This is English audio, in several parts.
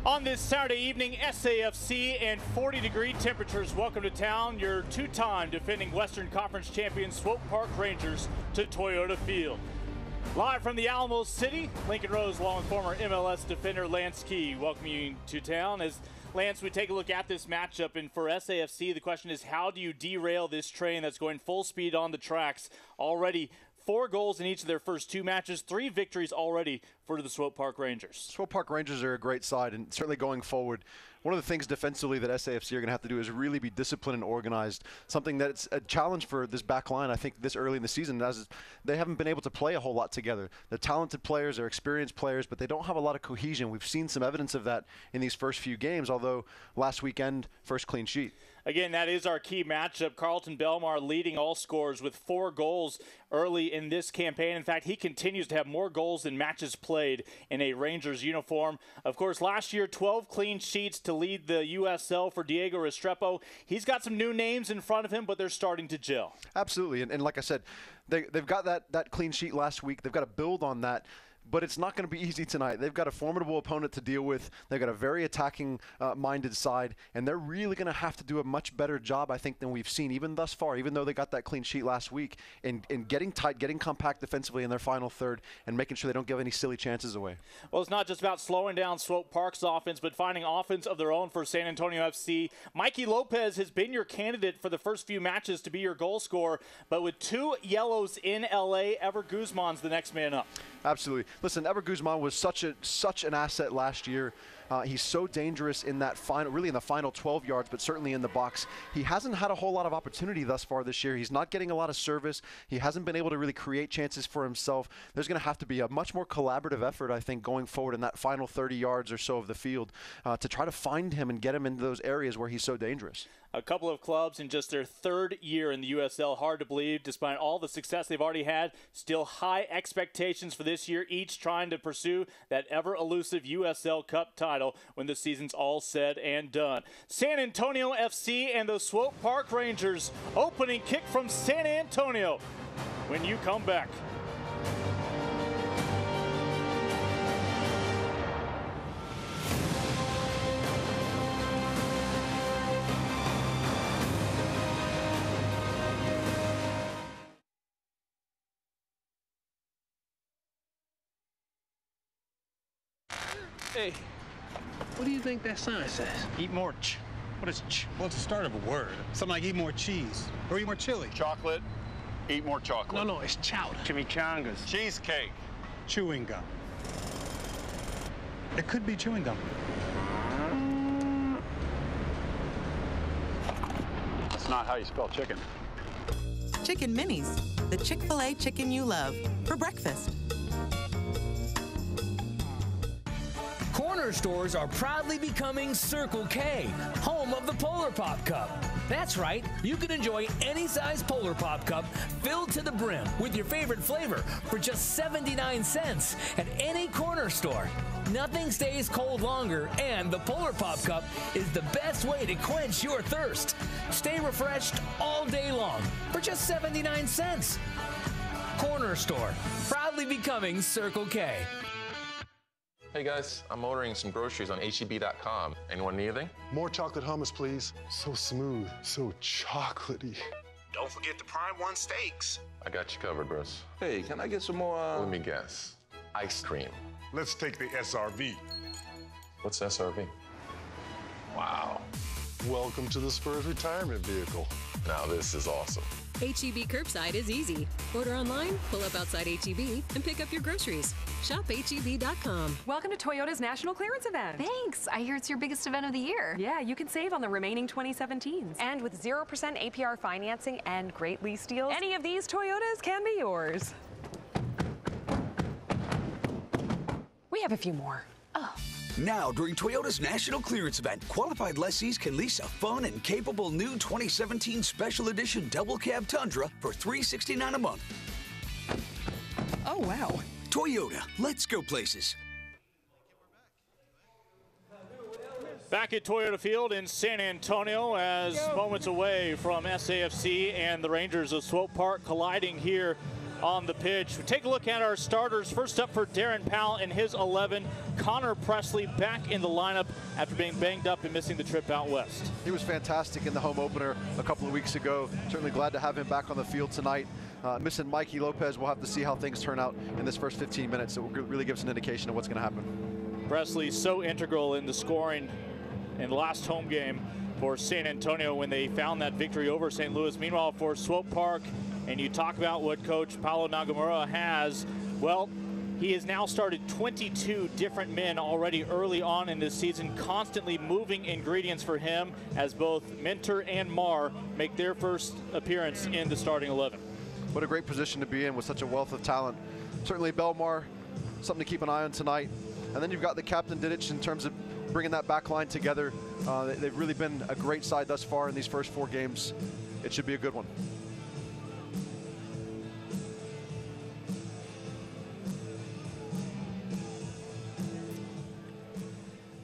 On this Saturday evening, SAFC and 40-degree temperatures welcome to town your two-time defending Western Conference champions Swope Park Rangers to Toyota Field. Live from the Alamo City, Lincoln Rose, along with former MLS defender Lance Key, welcoming you to town. As Lance, we take a look at this matchup, and for SAFC, the question is, how do you derail this train that's going full speed on the tracks? Already 4 goals in each of their first 2 matches, 3 victories already for the Swope Park Rangers. Swope Park Rangers are a great side, and certainly going forward, one of the things defensively that SAFC are going to have to do is really be disciplined and organized, something that's a challenge for this back line, I think, this early in the season, as they haven't been able to play a whole lot together. They're talented players, they're experienced players, but they don't have a lot of cohesion. We've seen some evidence of that in these first few games, although last weekend, first clean sheet. Again, that is our key matchup. Carlton Belmar leading all scorers with 4 goals early in this campaign. In fact, he continues to have more goals than matches played in a Rangers uniform. Of course, last year, 12 clean sheets to lead the USL for Diego Restrepo. He's got some new names in front of him, but they're starting to gel. Absolutely, and like I said, they've got that clean sheet last week. They've got to build on that. But it's not going to be easy tonight. They've got a formidable opponent to deal with. They've got a very attacking-minded side, and they're really going to have to do a much better job, I think, than we've seen even thus far, even though they got that clean sheet last week, in getting tight, getting compact defensively in their final third, and making sure they don't give any silly chances away. Well, it's not just about slowing down Swope Park's offense, but finding offense of their own for San Antonio FC. Mikey Lopez has been your candidate for the first few matches to be your goal scorer, but with 2 yellows in L.A., Ever Guzman's the next man up. Absolutely. Listen, Ever Guzman was such an asset last year. He's so dangerous in that really in the final 12 yards, but certainly in the box. He hasn't had a whole lot of opportunity thus far this year. He's not getting a lot of service. He hasn't been able to really create chances for himself. There's going to have to be a much more collaborative effort, I think, going forward in that final 30 yards or so of the field to try to find him and get him into those areas where he's so dangerous. A couple of clubs in just their 3rd year in the USL. Hard to believe, despite all the success they've already had. Still high expectations for this year, each trying to pursue that ever-elusive USL Cup title when the season's all said and done. San Antonio FC and the Swope Park Rangers. Opening kick from San Antonio when you come back. Hey, what do you think that sign says? Eat more what is Well, it's the start of a word. Something like eat more cheese or eat more chili. chocolate? Eat more chocolate. No, it's chowder. Chimichangas. Cheesecake. Chewing gum. It could be chewing gum. That's not how you spell chicken. Chicken Minis, the Chick-fil-A chicken you love, for breakfast. Corner stores are proudly becoming Circle K, home of the Polar Pop Cup. That's right, you can enjoy any size Polar Pop Cup filled to the brim with your favorite flavor for just 79 cents at any corner store. Nothing stays cold longer, and the Polar Pop Cup is the best way to quench your thirst. Stay refreshed all day long for just 79 cents. Corner store, proudly becoming Circle K. Hey guys, I'm ordering some groceries on HEB.com. Anyone need anything? More chocolate hummus, please. So smooth, so chocolatey. Don't forget the Prime One steaks. I got you covered, bros. Hey, can I get some more, Let me guess. Ice cream. Let's take the SRV. What's SRV? Wow. Welcome to the Spurs retirement vehicle. Now this is awesome. HEB Curbside is easy. Order online, pull up outside HEB, and pick up your groceries. Shop HEB.com. Welcome to Toyota's National Clearance Event. Thanks. I hear it's your biggest event of the year. Yeah, you can save on the remaining 2017s. And with 0% APR financing and great lease deals, any of these Toyotas can be yours. We have a few more. Oh. Now, during Toyota's National Clearance Event, qualified lessees can lease a fun and capable new 2017 Special Edition Double Cab Tundra for $369 a month. Oh, wow. Toyota, let's go places. Back at Toyota Field in San Antonio, as moments away from SAFC and the Rangers of Swope Park colliding here on the pitch. We'll take a look at our starters. First up for Darren Powell and his 11. Connor Presley back in the lineup after being banged up and missing the trip out west. He was fantastic in the home opener a couple of weeks ago. Certainly glad to have him back on the field tonight. Missing Mikey Lopez, we'll have to see how things turn out in this first 15 minutes. It will really give us an indication of what's going to happen. Presley so integral in the scoring in the last home game for San Antonio when they found that victory over St. Louis. Meanwhile, for Swope Park, and you talk about what Coach Paulo Nagamura has, well, he has now started 22 different men already early on in this season, constantly moving ingredients for him as both Minter and Marr make their first appearance in the starting 11. What a great position to be in with such a wealth of talent. Certainly Belmar, something to keep an eye on tonight. And then you've got the captain Didic in terms of bringing that back line together. They've really been a great side thus far in these first 4 games. It should be a good one.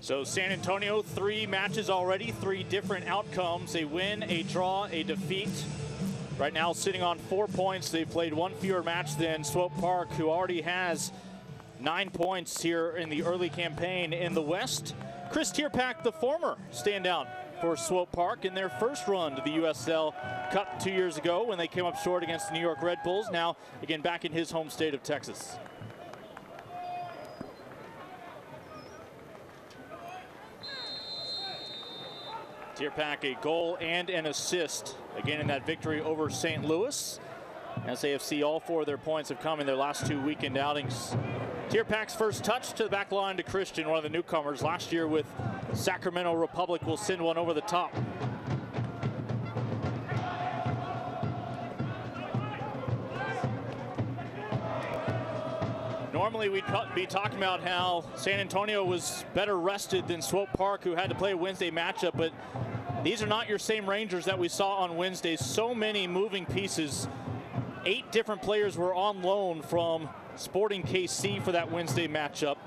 So San Antonio, 3 matches already, 3 different outcomes, a win, a draw, a defeat. Right now sitting on 4 points. They've played 1 fewer match than Swope Park, who already has 9 points here in the early campaign. In the West, Chris Tierpak, the former standout for Swope Park in their first run to the USL Cup 2 years ago when they came up short against the New York Red Bulls. Now again back in his home state of Texas. Tierpak a goal and an assist again in that victory over St. Louis. SAFC, all 4 of their points have come in their last 2 weekend outings. Tierpak's first touch to the back line to Christian, one of the newcomers last year with Sacramento Republic, will send one over the top. Normally we'd be talking about how San Antonio was better rested than Swope Park, who had to play a Wednesday matchup, but these are not your same Rangers that we saw on Wednesday. So many moving pieces. 8 different players were on loan from Sporting KC for that Wednesday matchup.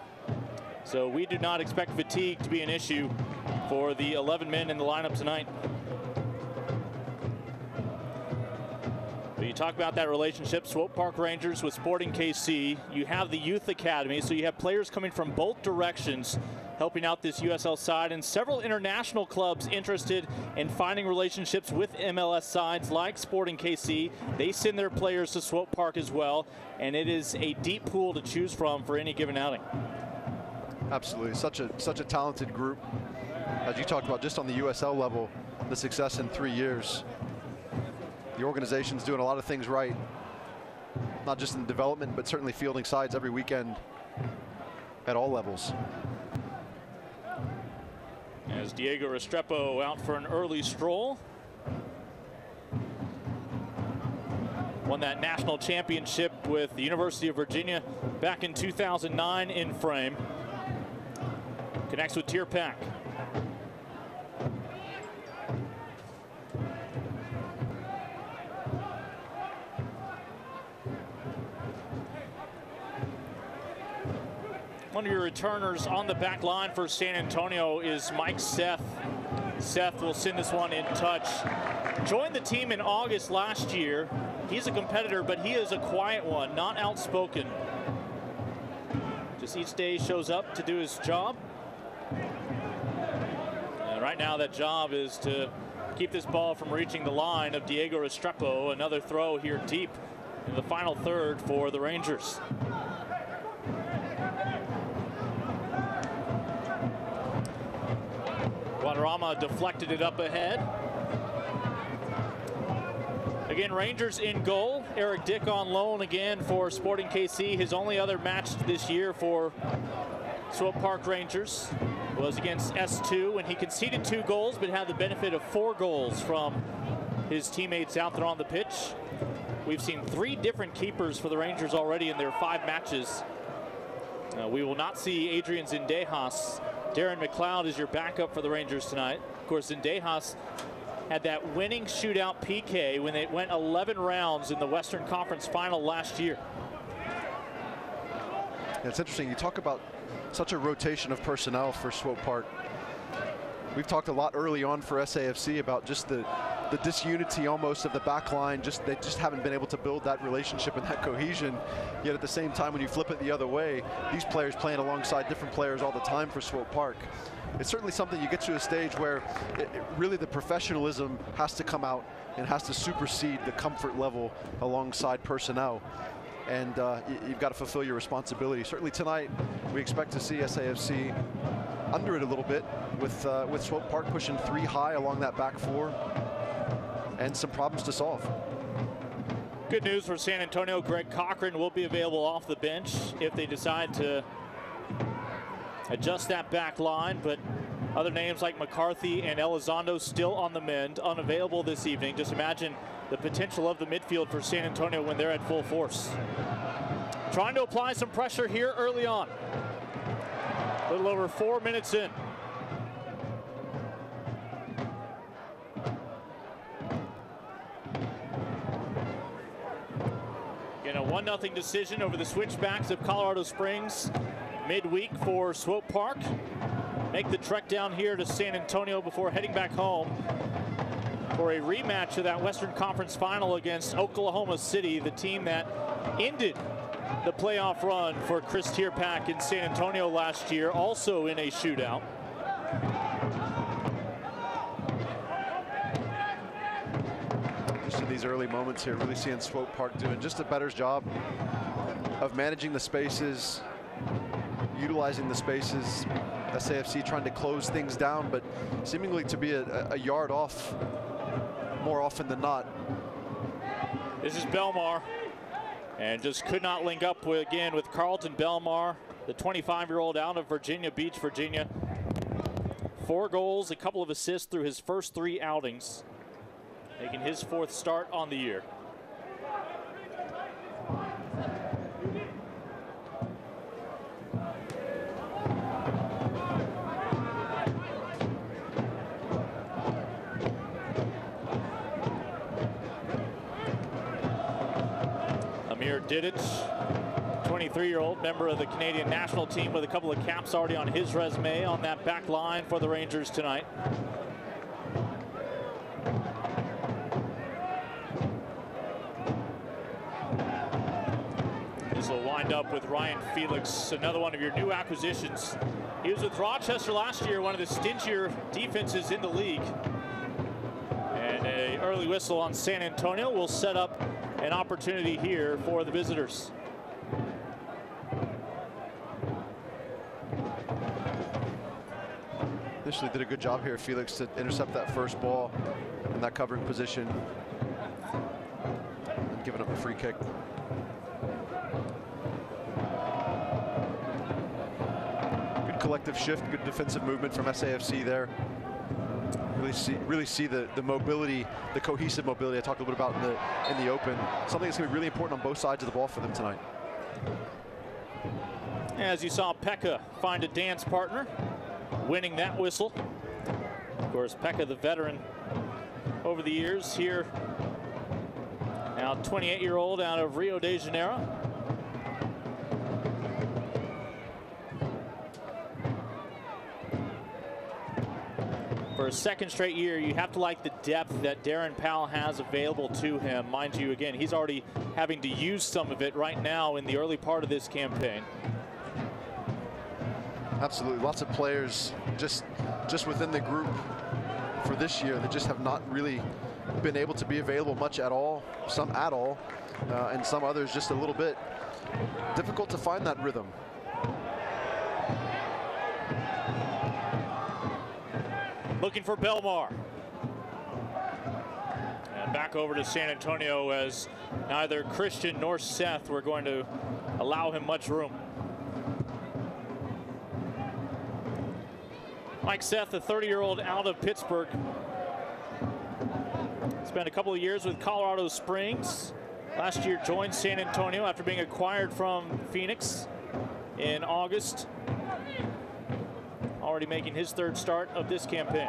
So we do not expect fatigue to be an issue for the 11 men in the lineup tonight. But you talk about that relationship, Swope Park Rangers with Sporting KC. You have the youth academy, so you have players coming from both directions helping out this USL side, and several international clubs interested in finding relationships with MLS sides like Sporting KC. They send their players to Swope Park as well, and it is a deep pool to choose from for any given outing. Absolutely, such a talented group. As you talked about, just on the USL level, the success in 3 years. The organization's doing a lot of things right, not just in development, but certainly fielding sides every weekend at all levels. As Diego Restrepo out for an early stroll. Won that national championship with the University of Virginia back in 2009 in frame. Connects with Tierpak. One of your returners on the back line for San Antonio is Mike Seth. Seth will send this one in touch. Joined the team in August last year. He's a competitor, but he is a quiet one, not outspoken. Just each day shows up to do his job. And right now that job is to keep this ball from reaching the line of Diego Restrepo. Another throw here deep in the final third for the Rangers. Guadarrama deflected it up ahead. Again, Rangers in goal. Eric Dick on loan again for Sporting KC. His only other match this year for Swope Park Rangers was against S2 when he conceded 2 goals but had the benefit of 4 goals from his teammates out there on the pitch. We've seen 3 different keepers for the Rangers already in their 5 matches. We will not see Adrian Zendejas. Darren McLeod is your backup for the Rangers tonight. Of course, Zendejas had that winning shootout PK when they went 11 rounds in the Western Conference Final last year. It's interesting, you talk about such a rotation of personnel for Swope Park. We've talked a lot early on for SAFC about just the the disunity almost of the back line. They just haven't been able to build that relationship and that cohesion. Yet at the same time, when you flip it the other way, these players playing alongside different players all the time for Swope Park. It's certainly something you get to a stage where really the professionalism has to come out and has to supersede the comfort level alongside personnel. And you've got to fulfill your responsibility. Certainly tonight, we expect to see SAFC under it a little bit with Swope Park pushing 3 high along that back 4 and some problems to solve. Good news for San Antonio. Greg Cochran will be available off the bench if they decide to adjust that back line, but other names like McCarthy and Elizondo still on the mend, unavailable this evening. Just imagine the potential of the midfield for San Antonio when they're at full force. Trying to apply some pressure here early on. A little over 4 minutes in. Again, a 1-0 decision over the switchbacks of Colorado Springs midweek for Swope Park. Make the trek down here to San Antonio before heading back home for a rematch of that Western Conference final against Oklahoma City, the team that ended the playoff run for Chris Tierpak in San Antonio last year, also in a shootout. Just in these early moments here, really seeing Swope Park doing just a better job of managing the spaces, utilizing the spaces. SAFC trying to close things down, but seemingly to be a yard off more often than not. This is Belmar, and just could not link up with Carlton Belmar, the 25-year-old out of Virginia Beach, Virginia. 4 goals, a couple of assists through his first 3 outings, making his 4th start on the year. Didic, 23-year-old member of the Canadian national team with a couple of caps already on his resume on that back line for the Rangers tonight. This will wind up with Ryan Felix, another one of your new acquisitions. He was with Rochester last year, one of the stingier defenses in the league. And an early whistle on San Antonio will set up an opportunity here for the visitors. Initially did a good job here, Felix, to intercept that first ball in that covering position and giving up a free kick. Good collective shift, good defensive movement from SAFC there. Really see the mobility, the cohesive mobility I talked a little bit about in the open. Something that's going to be really important on both sides of the ball for them tonight. As you saw Pekka find a dance partner, winning that whistle. Of course, Pekka, the veteran over the years here. Now 28-year-old out of Rio de Janeiro. For a 2nd straight year, you have to like the depth that Darren Powell has available to him. Mind you, again, he's already having to use some of it right now in the early part of this campaign. Absolutely, lots of players just within the group for this year that just have not really been able to be available much at all, some at all, and some others just a little bit. Difficult to find that rhythm. Looking for Belmar. And back over to San Antonio, as neither Christian nor Seth were going to allow him much room. Mike Seth, a 30-year-old out of Pittsburgh. Spent a couple of years with Colorado Springs. Last year joined San Antonio after being acquired from Phoenix in August. Already making his 3rd start of this campaign.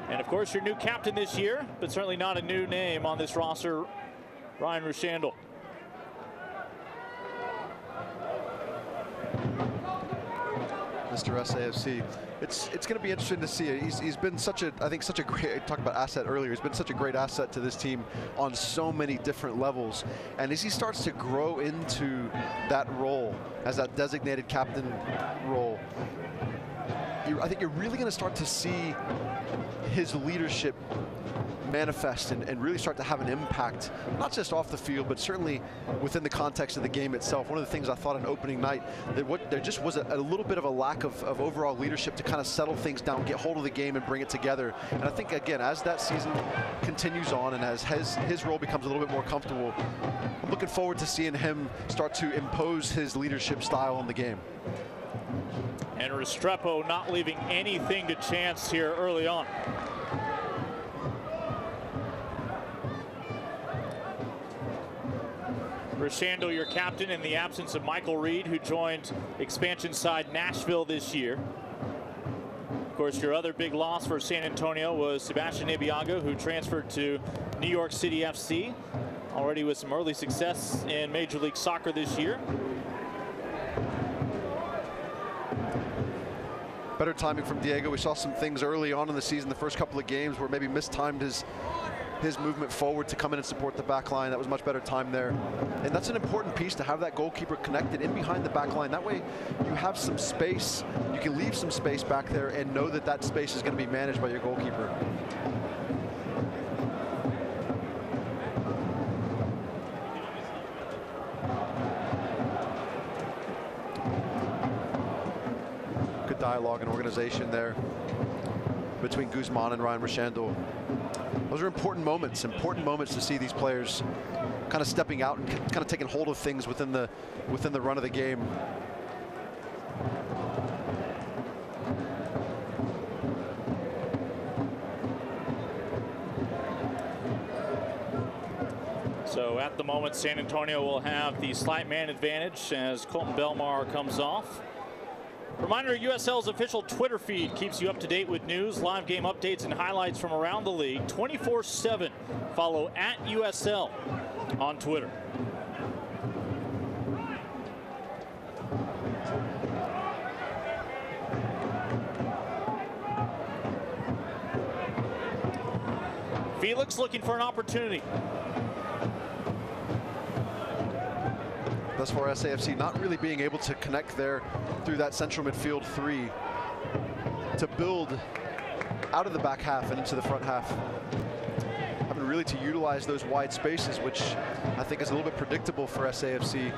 And of course, your new captain this year, but certainly not a new name on this roster, Ryan Rushandel. Mr. SAFC. It's going to be interesting to see. He's been such a, I think, such a great, I talked about asset earlier, he's been such a great asset to this team on so many different levels. And as he starts to grow into that role, as that designated captain role, I think you're really going to start to see his leadership manifest and really start to have an impact, not just off the field, but certainly within the context of the game itself. One of the things I thought on opening night, that there just was a little bit of a lack of overall leadership to kind of settle things down, get hold of the game and bring it together. And I think, again, as that season continues on and as his role becomes a little bit more comfortable, I'm looking forward to seeing him start to impose his leadership style on the game. And Restrepo not leaving anything to chance here early on. Randall, your captain, in the absence of Michael Reed, who joined expansion side Nashville this year. Of course, your other big loss for San Antonio was Sebastian Ebiaga, who transferred to New York City FC, already with some early success in Major League Soccer this year. Better timing from Diego. We saw some things early on in the season, the first couple of games, where maybe mistimed his movement forward to come in and support the back line. That was much better time there. And that's an important piece, to have that goalkeeper connected in behind the back line. That way you have some space. You can leave some space back there and know that that space is going to be managed by your goalkeeper. Good dialogue and organization there between Guzman and Ryan Randall. Those are important moments to see these players kind of stepping out and kind of taking hold of things within the run of the game. So at the moment, San Antonio will have the slight man advantage as Carlton Belmar comes off. Reminder, USL's official Twitter feed keeps you up to date with news, live game updates, and highlights from around the league 24/7. Follow @USL on Twitter. Felix looking for an opportunity. Thus far, SAFC not really being able to connect there through that central midfield three to build out of the back half and into the front half. Having really to utilize those wide spaces, which I think is a little bit predictable for SAFC.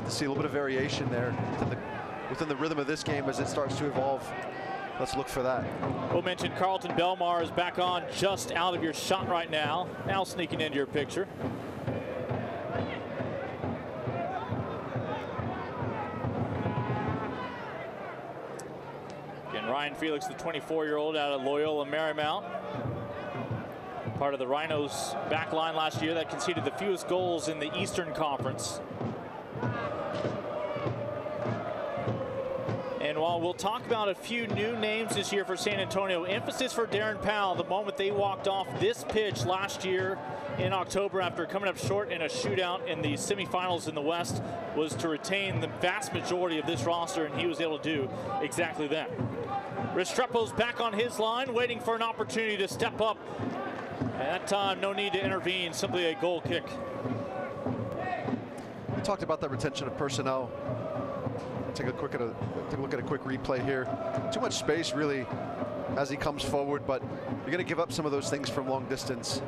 To see a little bit of variation there within the rhythm of this game as it starts to evolve. Let's look for that. We'll mention Carlton Belmar is back on, just out of your shot right now. Now sneaking into your picture. Ryan Felix, the 24-year-old out of Loyola Marymount. Part of the Rhinos back line last year that conceded the fewest goals in the Eastern Conference. And while we'll talk about a few new names this year for San Antonio, emphasis for Darren Powell the moment they walked off this pitch last year in October after coming up short in a shootout in the semifinals in the West was to retain the vast majority of this roster, and he was able to do exactly that. Restrepo's back on his line, waiting for an opportunity to step up. At that time, no need to intervene, simply a goal kick. We talked about that retention of personnel. Take a look at a quick replay here. Too much space, really, as he comes forward, but you're going to give up some of those things from long distance.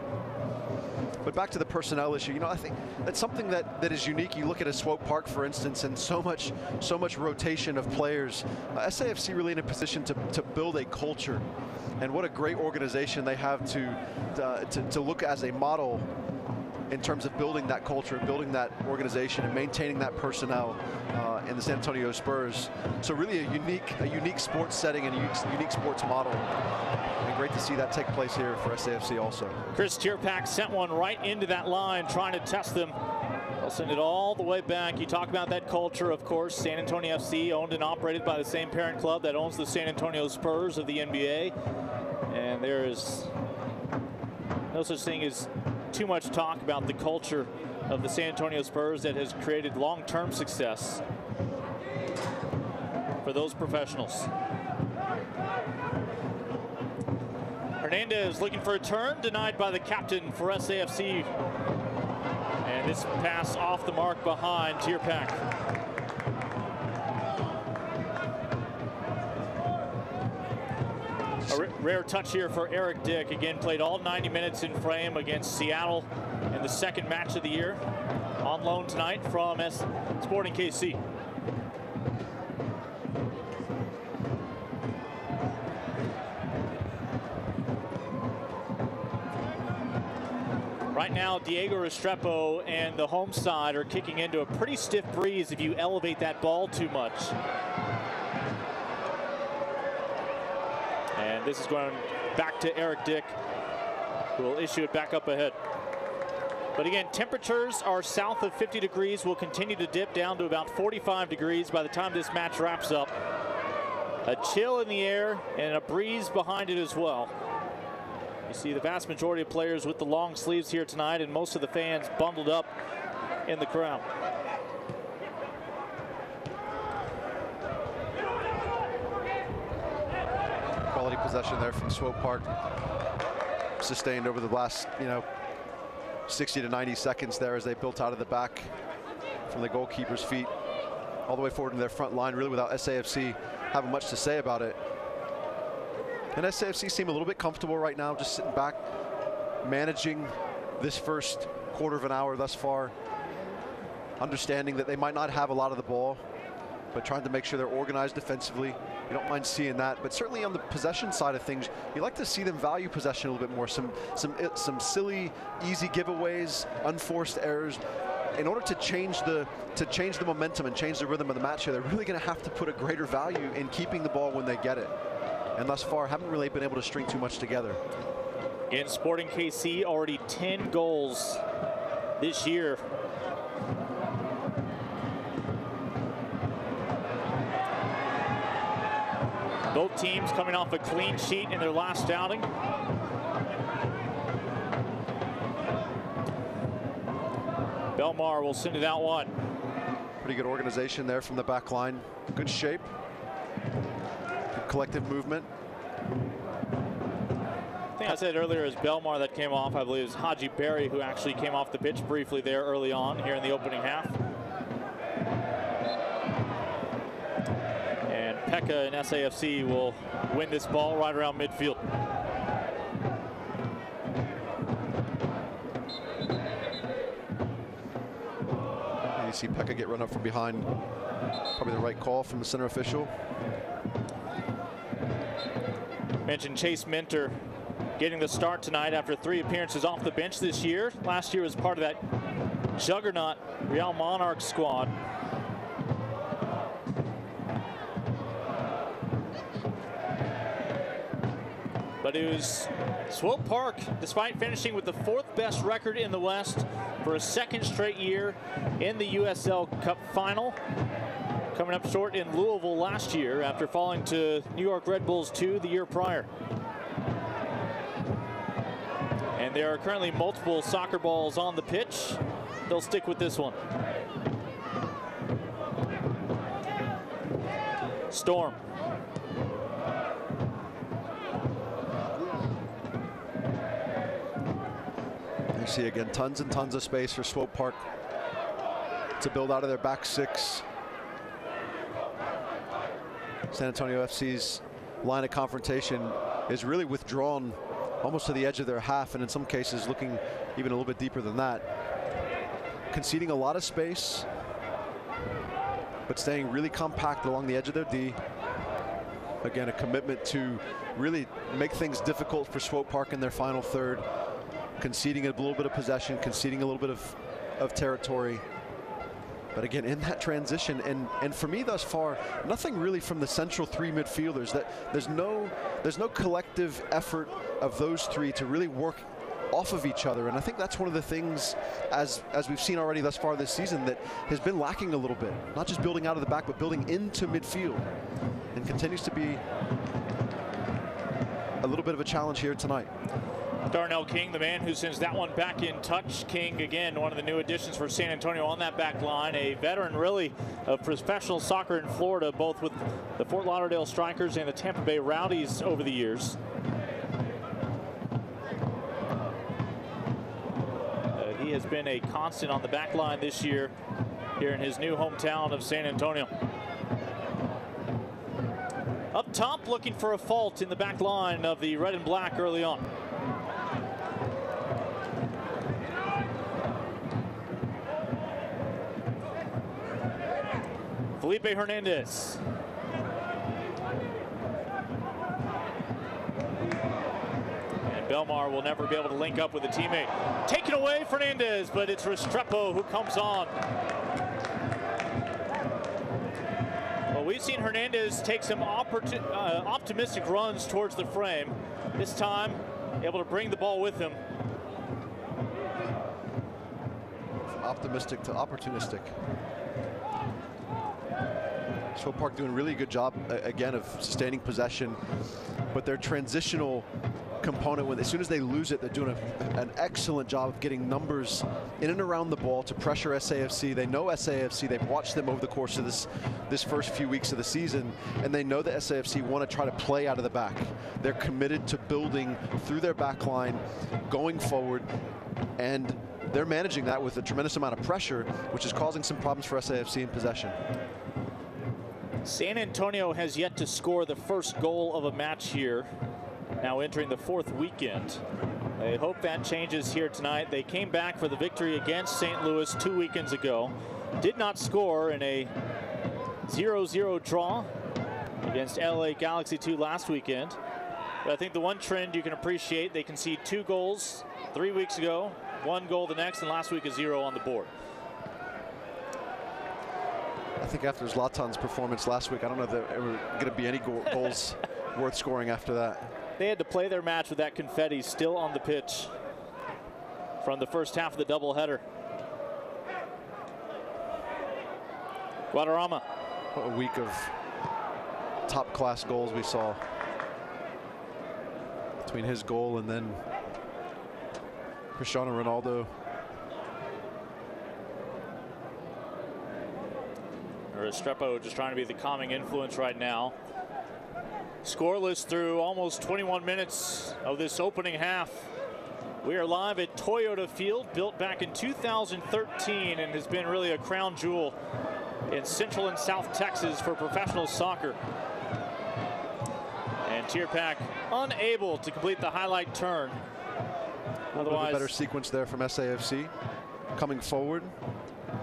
But back to the personnel issue, you know, I think that's something that is unique. You look at a Swope Park, for instance, and so much rotation of players. SAFC really in a position to build a culture, and what a great organization they have to look as a model in terms of building that culture, building that organization, and maintaining that personnel in the San Antonio Spurs. So really a unique sports setting and a unique sports model. And great to see that take place here for SAFC also. Chris Tierpak sent one right into that line, trying to test them. They'll send it all the way back. You talk about that culture, of course. San Antonio FC, owned and operated by the same parent club that owns the San Antonio Spurs of the NBA. And there is no such thing as too much talk about the culture of the San Antonio Spurs that has created long-term success. for those professionals. Hernandez looking for a turn, denied by the captain for SAFC. And this pass off the mark behind Tierpak. A rare touch here for Eric Dick. Again, played all 90 minutes in frame against Seattle in the second match of the year. On loan tonight from Sporting KC. Right now, Diego Restrepo and the home side are kicking into a pretty stiff breeze if you elevate that ball too much. And this is going back to Eric Dick, who will issue it back up ahead. But again, temperatures are south of 50 degrees. Will continue to dip down to about 45 degrees by the time this match wraps up. A chill in the air and a breeze behind it as well. You see the vast majority of players with the long sleeves here tonight, and most of the fans bundled up in the crowd. Quality possession there from Swope Park. Sustained over the last, 60 to 90 seconds there as they built out of the back from the goalkeeper's feet all the way forward in their front line, really without SAFC having much to say about it. And SAFC seem a little bit comfortable right now, just sitting back, managing this first quarter of an hour thus far, understanding that they might not have a lot of the ball, but trying to make sure they're organized defensively. You don't mind seeing that, but certainly on the possession side of things, you like to see them value possession a little bit more. Some silly, easy giveaways, unforced errors. In order to change the momentum and change the rhythm of the match here, they're really going to have to put a greater value in keeping the ball when they get it. And thus far, haven't really been able to string too much together. In Sporting KC, already 10 goals this year. Both teams coming off a clean sheet in their last outing. Belmar will send it out one. Pretty good organization there from the back line. Good shape. Good collective movement. I think I said earlier it was Belmar that came off. I believe it was Haji Berry who actually came off the pitch briefly there early on here in the opening half. And Pekka and SAFC will win this ball right around midfield. You see Pekka get run up from behind. Probably the right call from the center official. Mentioned Chase Minter getting the start tonight after 3 appearances off the bench this year. Last year was part of that juggernaut Real Monarchs squad. But it was Swope Park, despite finishing with the 4th best record in the West for a 2nd straight year in the USL Cup final. Coming up short in Louisville last year after falling to New York Red Bulls 2 the year prior. And there are currently multiple soccer balls on the pitch. They'll stick with this one. Storm. You see again tons and tons of space for Swope Park to build out of their back 6. San Antonio FC's line of confrontation is really withdrawn almost to the edge of their half, and in some cases looking even a little bit deeper than that. Conceding a lot of space, but staying really compact along the edge of their D. Again, a commitment to really make things difficult for Swope Park in their final third. Conceding a little bit of possession, conceding a little bit of territory. But again, in that transition, and for me thus far, nothing really from the central 3 midfielders. That there's no collective effort of those 3 to really work off of each other. And I think that's one of the things, as we've seen already thus far this season, that has been lacking a little bit. Not just building out of the back, but building into midfield. And continues to be a little bit of a challenge here tonight. Darnell King, the man who sends that one back in touch. King, again, one of the new additions for San Antonio on that back line. A veteran, really, of professional soccer in Florida, both with the Fort Lauderdale Strikers and the Tampa Bay Rowdies over the years. He has been a constant on the back line this year here in his new hometown of San Antonio. Up top, looking for a fault in the back line of the red and black early on. Felipe Hernandez. And Belmar will never be able to link up with a teammate. Taken away, Fernandez, but it's Restrepo who comes on. Well, we've seen Hernandez take some optimistic runs towards the frame. This time, able to bring the ball with him. From optimistic to opportunistic. Swope Park doing a really good job, again, of sustaining possession, but their transitional component, as soon as they lose it, they're doing an excellent job of getting numbers in and around the ball to pressure SAFC. They know SAFC. They've watched them over the course of this first few weeks of the season, and they know that SAFC want to try to play out of the back. They're committed to building through their back line, going forward, and they're managing that with a tremendous amount of pressure, which is causing some problems for SAFC in possession. San Antonio has yet to score the first goal of a match here, now entering the fourth weekend. They hope that changes here tonight. They came back for the victory against St. Louis 2 weekends ago. Did not score in a 0-0 draw against LA Galaxy 2 last weekend. But I think the one trend you can appreciate, they conceded 2 goals 3 weeks ago, 1 goal the next, and last week a 0 on the board. I think after Zlatan's performance last week, I don't know if there ever going to be any goals worth scoring after that. They had to play their match with that confetti still on the pitch from the first half of the doubleheader. Guadarrama. What a week of top-class goals we saw between his goal and then Cristiano Ronaldo. Restrepo just trying to be the calming influence right now. Scoreless through almost 21 minutes of this opening half. We are live at Toyota Field, built back in 2013 and has been really a crown jewel in Central and South Texas for professional soccer. And Tierpak unable to complete the highlight turn. Otherwise, a better sequence there from SAFC. Coming forward.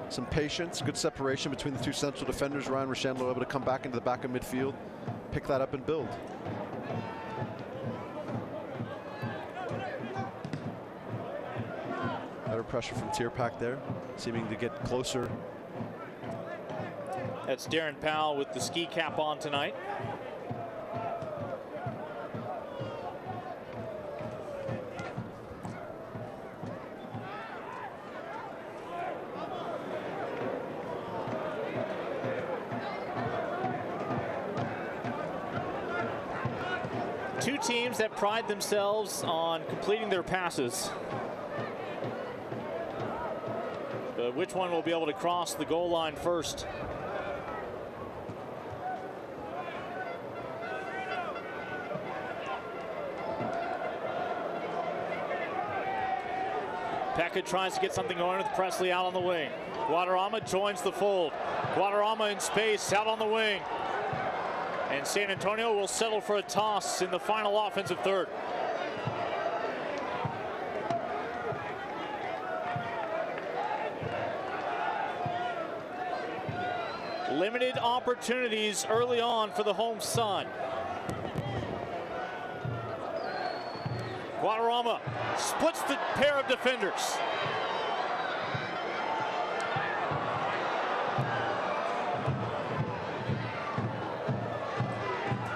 Some patience, good separation between the two central defenders. Ryan Rochandler able to come back into the back of midfield, pick that up and build. Better pressure from Tierpak there, seeming to get closer. That's Darren Powell with the ski cap on tonight. Two teams that pride themselves on completing their passes. But which one will be able to cross the goal line first? Pekka tries to get something going with Presley out on the wing. Guadarrama joins the fold. Guadarrama in space out on the wing. And San Antonio will settle for a toss in the final offensive third. Limited opportunities early on for the home side. Guadarrama splits the pair of defenders.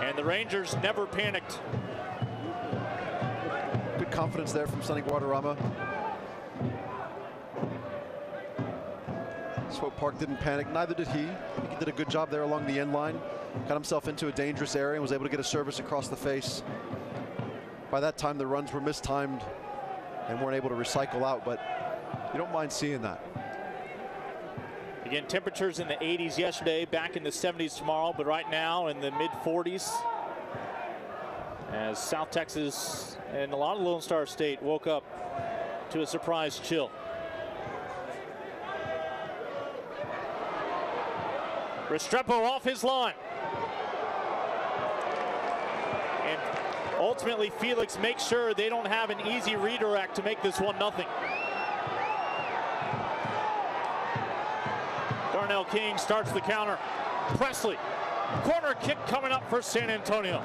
And the Rangers never panicked. Good confidence there from Sonny Guadarrama. Swope Park didn't panic, neither did he. I think he did a good job there along the end line. Got himself into a dangerous area and was able to get a service across the face by by that time the runs were mistimed and weren't able to recycle out, but you don't mind seeing that. Again, temperatures in the 80s yesterday, back in the 70s tomorrow, but right now in the mid-40s. As South Texas and a lot of Lone Star State woke up to a surprise chill. Restrepo off his line. And ultimately Felix makes sure they don't have an easy redirect to make this 1-0. Darnell King starts the counter. Presley, corner kick coming up for San Antonio.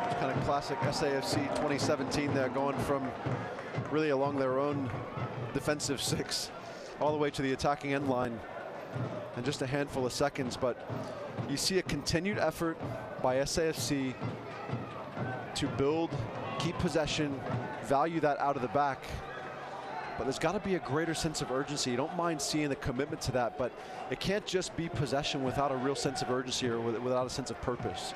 It's kind of classic SAFC 2017 there, going from really along their own defensive 6 all the way to the attacking end line in just a handful of seconds. But you see a continued effort by SAFC to build, keep possession, value that out of the back. But there's got to be a greater sense of urgency. You don't mind seeing the commitment to that, but it can't just be possession without a real sense of urgency or without a sense of purpose.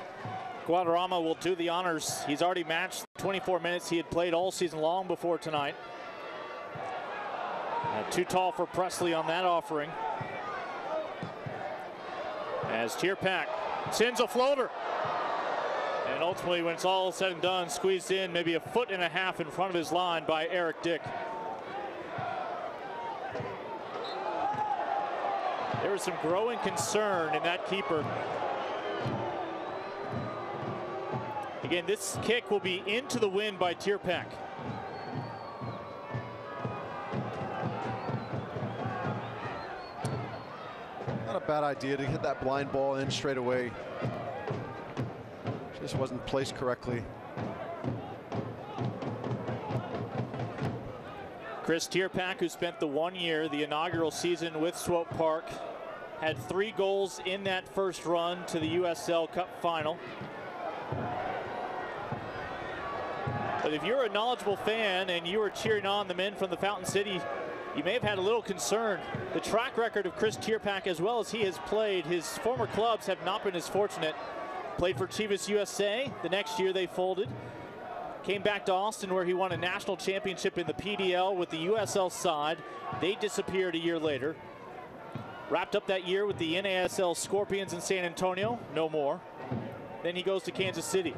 Guadarrama will do the honors. He's already matched 24 minutes he had played all season long before tonight. Too tall for Presley on that offering. As Tierpak sends a floater. And ultimately, when it's all said and done, squeezed in maybe a foot and a half in front of his line by Eric Dick. There was some growing concern in that keeper. Again, this kick will be into the wind by Tierpak. Not a bad idea to hit that blind ball in straight away. Just wasn't placed correctly. Chris Tierpak, who spent the 1 year, the inaugural season with Swope Park, had 3 goals in that first run to the USL Cup final. But if you're a knowledgeable fan and you were cheering on the men from the Fountain City, you may have had a little concern. The track record of Chris Tierpak, as well as he has played, his former clubs have not been as fortunate. Played for Chivas USA. The next year they folded. Came back to Austin where he won a national championship in the PDL with the USL side. They disappeared a year later. Wrapped up that year with the NASL Scorpions in San Antonio. No more. Then he goes to Kansas City.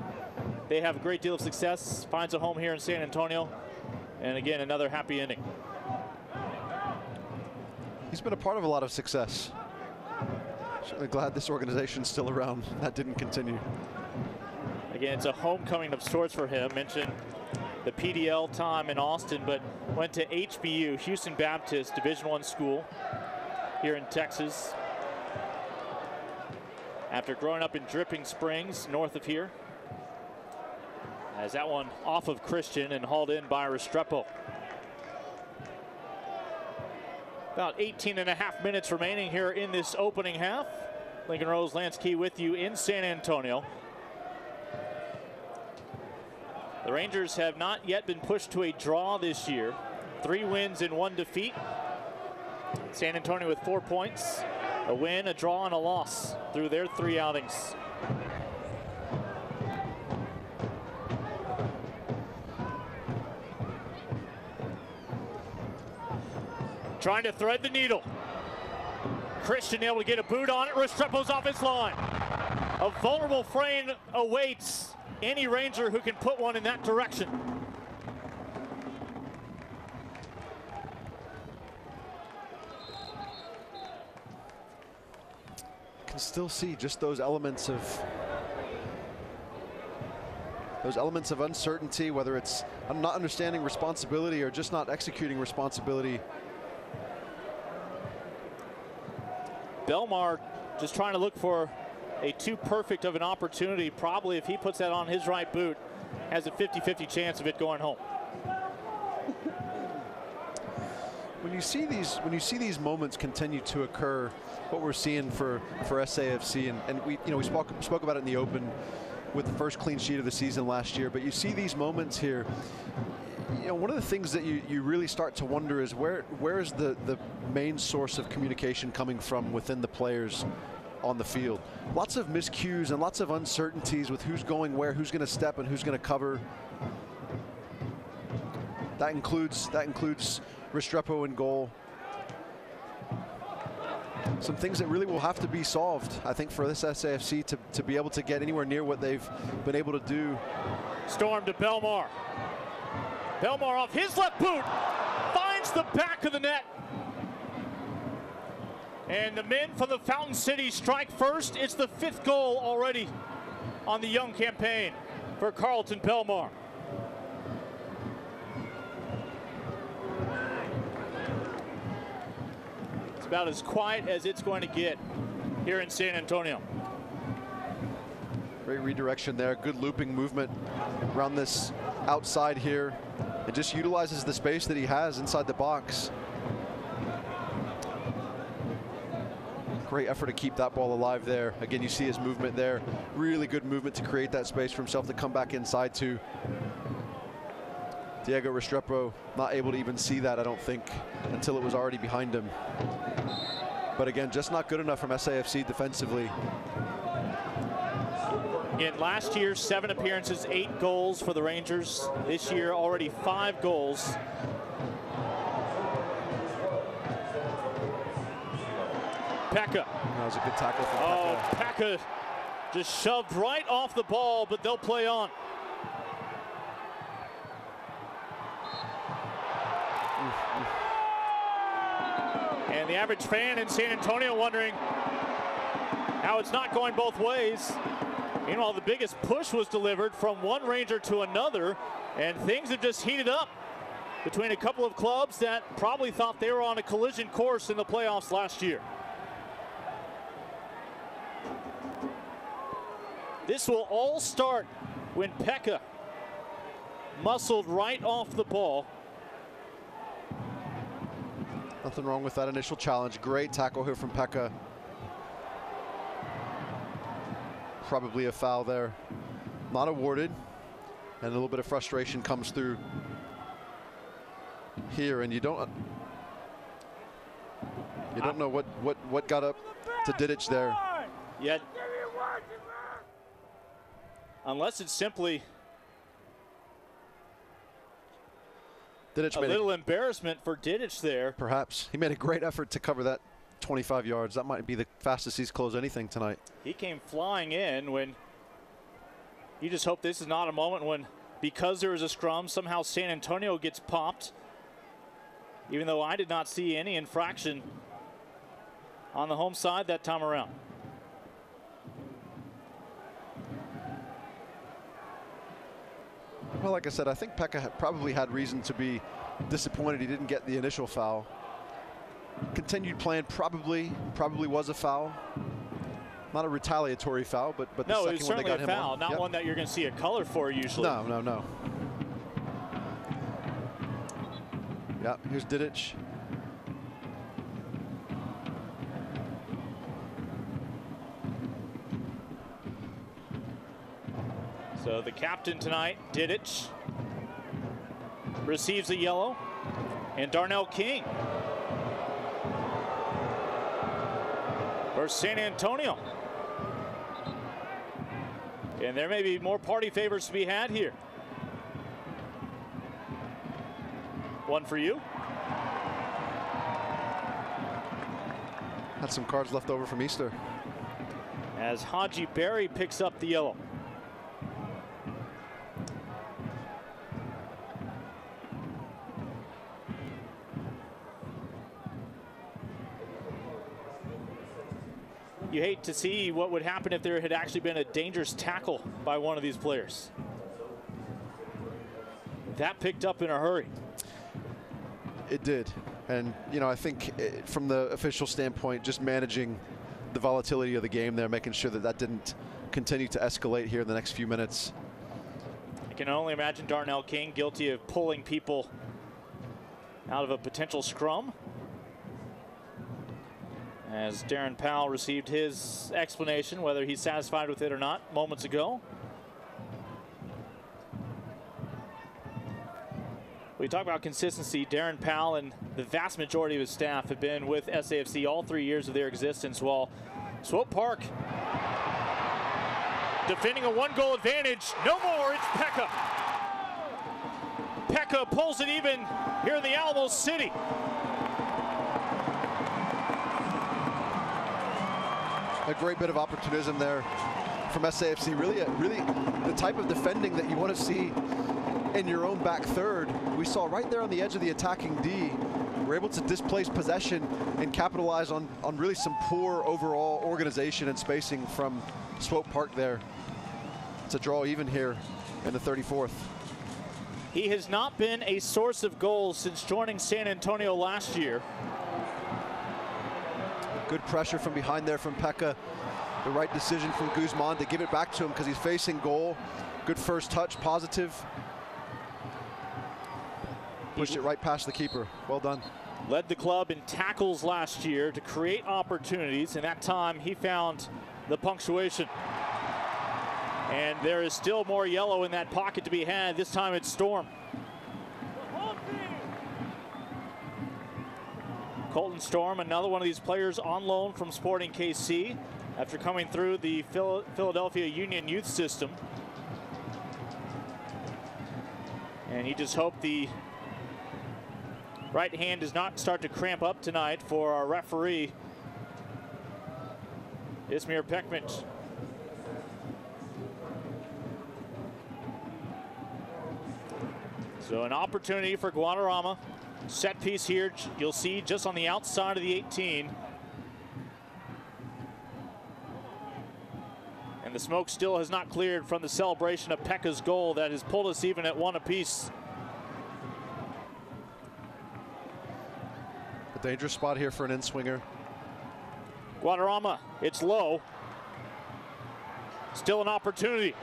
They have a great deal of success. Finds a home here in San Antonio. And again, another happy ending. He's been a part of a lot of success. Certainly glad this organization's still around. That didn't continue. Again, it's a homecoming of sorts for him. Mentioned the PDL time in Austin, but went to HBU, Houston Baptist Division I school here in Texas. After growing up in Dripping Springs, north of here. As that one off of Christian and hauled in by Restrepo. About 18.5 minutes remaining here in this opening half. Lincoln Rose, Lance Key with you in San Antonio. The Rangers have not yet been pushed to a draw this year. 3 wins and 1 defeat. San Antonio with 4 points. A win, a draw, and a loss through their 3 outings. Trying to thread the needle. Christian able to get a boot on it. Restrepo's off his line. A vulnerable frame awaits any Ranger who can put one in that direction. Can still see just those elements of uncertainty, whether it's not understanding responsibility or just not executing responsibility. Belmar just trying to look for a too perfect of an opportunity. Probably if he puts that on his right boot, has a 50-50 chance of it going home. When you see these moments continue to occur, what we're seeing for SAFC, and we spoke about it in the open with the first clean sheet of the season last year, but you see these moments here. One of the things that you really start to wonder is where is the main source of communication coming from within the players on the field. Lots of miscues and lots of uncertainties with who's going where, who's going to step and who's going to cover. That includes Restrepo in goal. Some things that really will have to be solved, I think, for this SAFC to be able to get anywhere near what they've been able to do. Storm to Belmar. Belmar off his left boot, finds the back of the net. And the men for the Fountain City strike first. It's the 5th goal already on the young campaign for Carlton Belmar. It's about as quiet as it's going to get here in San Antonio. Great redirection there, good looping movement around this outside here. It just utilizes the space that he has inside the box. Great effort to keep that ball alive there. Again, you see his movement there. Really good movement to create that space for himself to come back inside to. Diego Restrepo not able to even see that, I don't think, until it was already behind him. But again, just not good enough from SAFC defensively. In last year, 7 appearances, 8 goals for the Rangers. This year, already 5 goals. Pekka. That was a good tackle from Pekka. Oh, Pekka just shoved right off the ball, but they'll play on. And the average fan in San Antonio wondering how it's not going both ways. Meanwhile, the biggest push was delivered from one Ranger to another, and things have just heated up between a couple of clubs that probably thought they were on a collision course in the playoffs last year. This will all start when Pekka muscled right off the ball. Nothing wrong with that initial challenge. Great tackle here from Pekka. Probably a foul there. Not awarded. And a little bit of frustration comes through here, and you don't know what got up to Didic there. Yet, unless it's simply Didic a little embarrassment for Didic there. Perhaps. He made a great effort to cover that 25 yards. That might be the fastest he's closed anything tonight. He came flying in when you just hope this is not a moment when, because there is a scrum, somehow San Antonio gets popped. Even though I did not see any infraction on the home side that time around. Well, like I said, I think Pekka probably had reason to be disappointed he didn't get the initial foul. Continued playing probably was a foul. Not a retaliatory foul, but the no, second it's one they certainly got a him foul, on. not one that you're going to see a color for usually. No. Yeah, here's Didic. So the captain tonight, Didic, receives a yellow, and Darnell King for San Antonio. And there may be more party favors to be had here. One for you. Had some cards left over from Easter. As Haji Berry picks up the yellow. You hate to see what would happen if there had actually been a dangerous tackle by one of these players. That picked up in a hurry. It did. And, you know, I think from the official standpoint, just managing the volatility of the game there, making sure that that didn't continue to escalate here in the next few minutes. I can only imagine Darnell King guilty of pulling people out of a potential scrum. As Darren Powell received his explanation, whether he's satisfied with it or not, moments ago. We talk about consistency. Darren Powell and the vast majority of his staff have been with SAFC all 3 years of their existence, while Swope Park defending a 1-goal advantage. No more, it's Pekka. Pekka Pekka pulls it even here in the Alamo City. A great bit of opportunism there from SAFC. Really the type of defending that you want to see in your own back third. We saw right there on the edge of the attacking D. We're able to displace possession and capitalize on really some poor overall organization and spacing from Swope Park there. It's a draw even here in the 34th. He has not been a source of goals since joining San Antonio last year. Good pressure from behind there from Pekka. The right decision from Guzman to give it back to him because he's facing goal. Good first touch, positive. Pushed it right past the keeper. Well done. Led the club in tackles last year to create opportunities, and that time he found the punctuation. And there is still more yellow in that pocket to be had. This time it's Storm. Colton Storm, another one of these players on loan from Sporting KC after coming through the Philadelphia Union youth system. And you just hope the right hand does not start to cramp up tonight for our referee, Ismir Pekmich. So an opportunity for Guadarrama. Set piece here, you'll see just on the outside of the 18. And the smoke still has not cleared from the celebration of Pekka's goal that has pulled us even at 1 apiece. A dangerous spot here for an in-swinger. Guadarrama, it's low. Still an opportunity.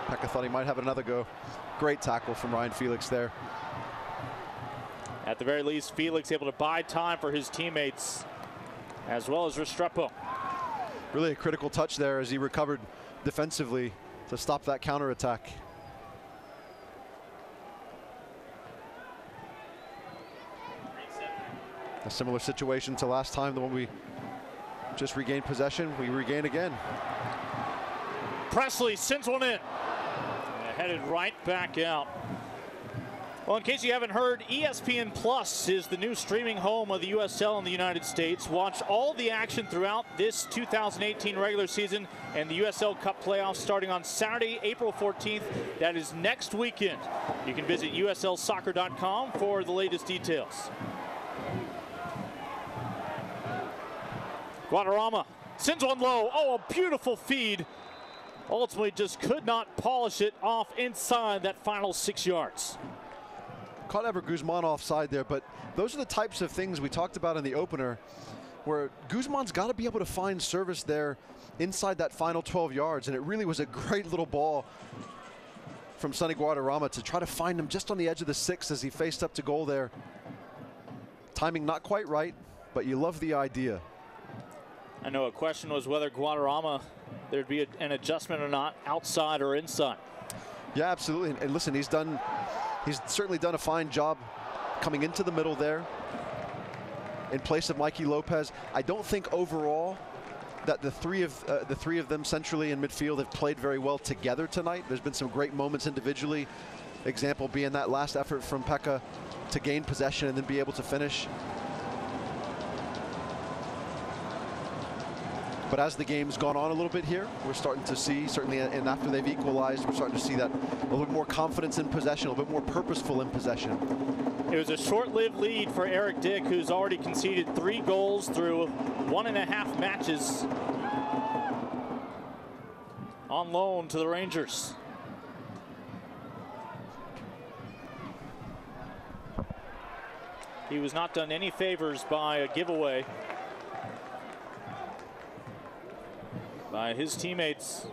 Pekka thought he might have another go. Great tackle from Ryan Felix there. At the very least, Felix able to buy time for his teammates, as well as Restrepo. Really a critical touch there as he recovered defensively to stop that counterattack. A similar situation to last time, the one we just regained possession, we regain again. Presley sends one in. Headed right back out. Well, in case you haven't heard, ESPN Plus is the new streaming home of the USL in the United States. Watch all the action throughout this 2018 regular season and the USL Cup playoffs starting on Saturday, April 14th. That is next weekend. You can visit uslsoccer.com for the latest details. Guadarrama sends one low. Oh, a beautiful feed. Ultimately just could not polish it off inside that final 6 yards. Caught Ever Guzman offside there, but those are the types of things we talked about in the opener where Guzman's got to be able to find service there inside that final 12 yards, and it really was a great little ball from Sonny Guadarrama to try to find him just on the edge of the 6 as he faced up to goal there. Timing not quite right, but you love the idea. I know a question was whether Guadarrama, there'd be an adjustment or not, outside or inside. Yeah, absolutely. And listen, he's certainly done a fine job coming into the middle there in place of Mikey Lopez. I don't think overall that the three of them centrally in midfield have played very well together tonight. There's been some great moments individually. Example being that last effort from Pekka to gain possession and then be able to finish. But as the game's gone on a little bit here, we're starting to see, certainly, and after they've equalized, we're starting to see that a little bit more confidence in possession, a little bit more purposeful in possession. It was a short-lived lead for Eric Dick, who's already conceded 3 goals through 1.5 matches on loan to the Rangers. He was not done any favors by a giveaway by his teammates.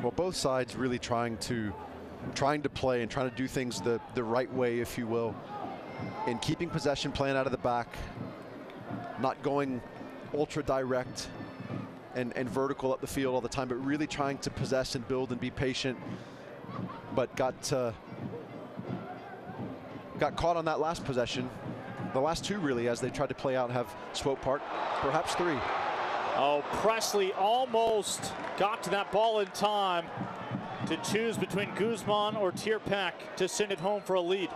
Well, both sides really trying to play and trying to do things the right way, if you will, in keeping possession, playing out of the back, not going ultra direct and vertical up the field all the time, but really trying to possess and build and be patient. But got caught on that last possession the last two really, as they tried to play out, have Swope Park, perhaps three. Oh, Presley almost got to that ball in time to choose between Guzman or Tierpak to send it home for a lead.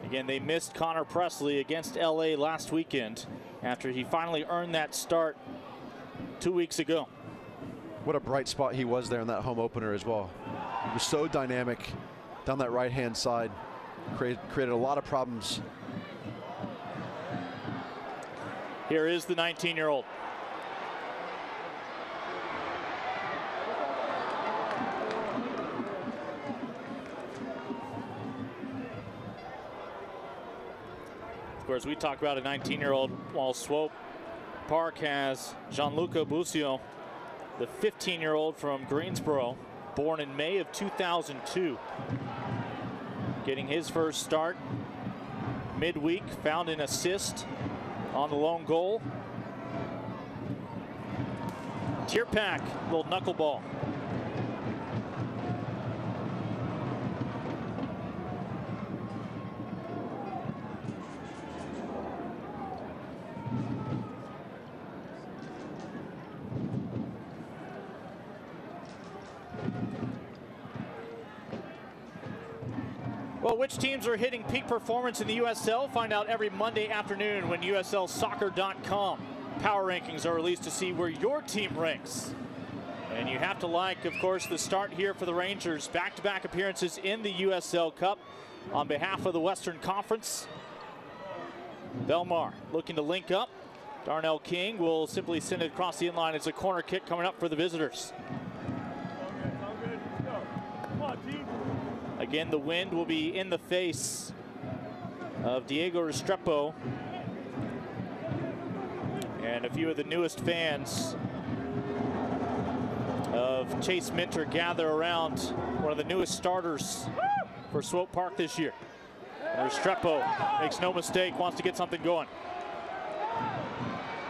Again, they missed Connor Presley against LA last weekend after he finally earned that start 2 weeks ago. What a bright spot he was there in that home opener as well. He was so dynamic down that right-hand side, created a lot of problems. Here is the 19-year-old. Of course, we talk about a 19-year-old, while Swope Park has Gianluca Busio, the 15-year-old from Greensboro, born in May of 2002. Getting his first start midweek, found an assist on the lone goal. Tierpak, little knuckleball. Well, which teams are hitting peak performance in the USL? Find out every Monday afternoon when USLsoccer.com power rankings are released to see where your team ranks. And you have to like, of course, the start here for the Rangers. Back-to-back appearances in the USL Cup on behalf of the Western Conference. Belmar looking to link up. Darnell King will simply send it across the inline. It's a corner kick coming up for the visitors. Again, the wind will be in the face of Diego Restrepo. And a few of the newest fans of Chase Minter gather around one of the newest starters for Swope Park this year. And Restrepo makes no mistake, wants to get something going.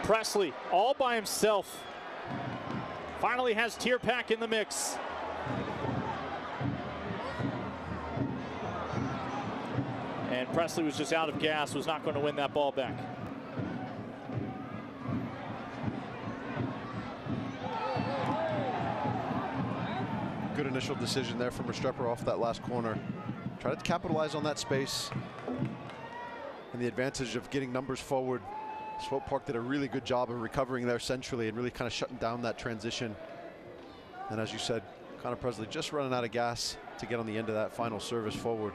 Presley all by himself. Finally has Tierpak in the mix. And Presley was just out of gas, was not going to win that ball back. Good initial decision there from Restrepo off that last corner. Try to capitalize on that space and the advantage of getting numbers forward. Swope Park did a really good job of recovering there centrally and really kind of shutting down that transition. And as you said, Connor Presley just running out of gas to get on the end of that final service forward.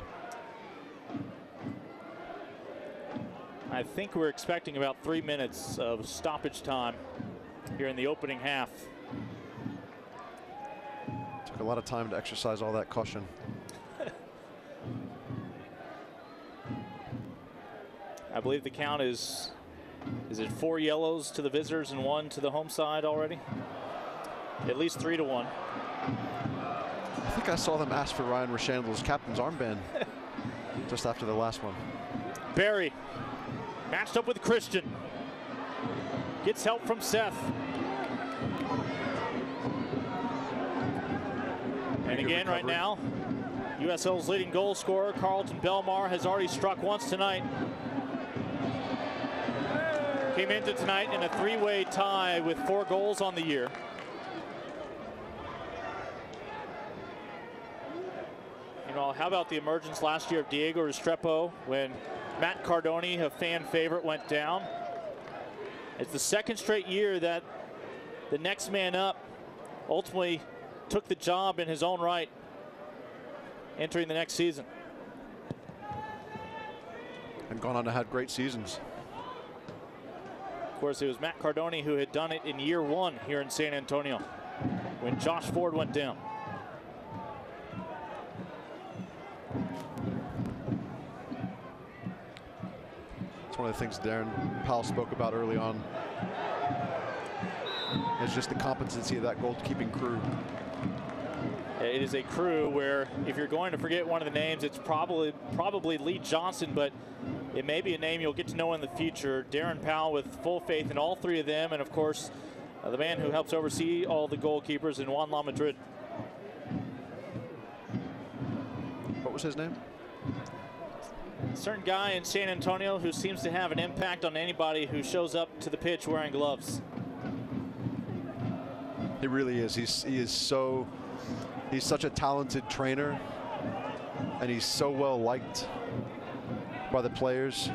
I think we're expecting about 3 minutes of stoppage time here in the opening half. Took a lot of time to exercise all that caution. I believe the count is it 4 yellows to the visitors and 1 to the home side already? At least 3-1. I think I saw them ask for Ryan Rochandle's captain's armband just after the last one. Barry matched up with Christian. Gets help from Seth. And again, right now, USL's leading goal scorer, Carlton Belmar, has already struck once tonight. Came into tonight in a 3-way tie with 4 goals on the year. You know, how about the emergence last year of Diego Restrepo when Matt Cardoni, a fan favorite, went down? It's the 2nd straight year that the next man up ultimately took the job in his own right entering the next season. And gone on to have great seasons. Of course, it was Matt Cardoni who had done it in year 1 here in San Antonio when Josh Ford went down. It's one of the things Darren Powell spoke about early on. It's just the competency of that goalkeeping crew. It is a crew where if you're going to forget one of the names, it's probably Lee Johnson, but it may be a name you'll get to know in the future. Darren Powell with full faith in all 3 of them, and of course, the man who helps oversee all the goalkeepers in Juan La Madrid. was his name? Certain guy in San Antonio who seems to have an impact on anybody who shows up to the pitch wearing gloves. He really is. He's such a talented trainer, and he's so well liked by the players.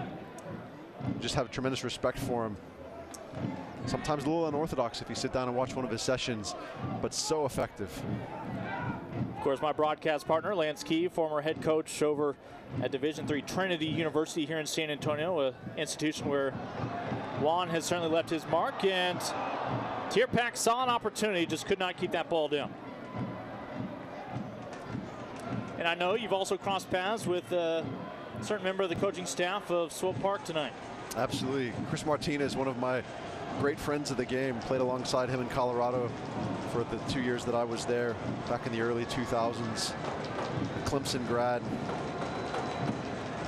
Just have tremendous respect for him. Sometimes a little unorthodox if you sit down and watch one of his sessions, but so effective. Of course, my broadcast partner, Lance Key, former head coach over at Division III Trinity University here in San Antonio, an institution where Juan has certainly left his mark, and Tierpak saw an opportunity, just could not keep that ball down. And I know you've also crossed paths with a certain member of the coaching staff of Swope Park tonight. Absolutely. Chris Martinez, one of my great friends of the game, played alongside him in Colorado for the 2 years that I was there back in the early 2000s. A Clemson grad,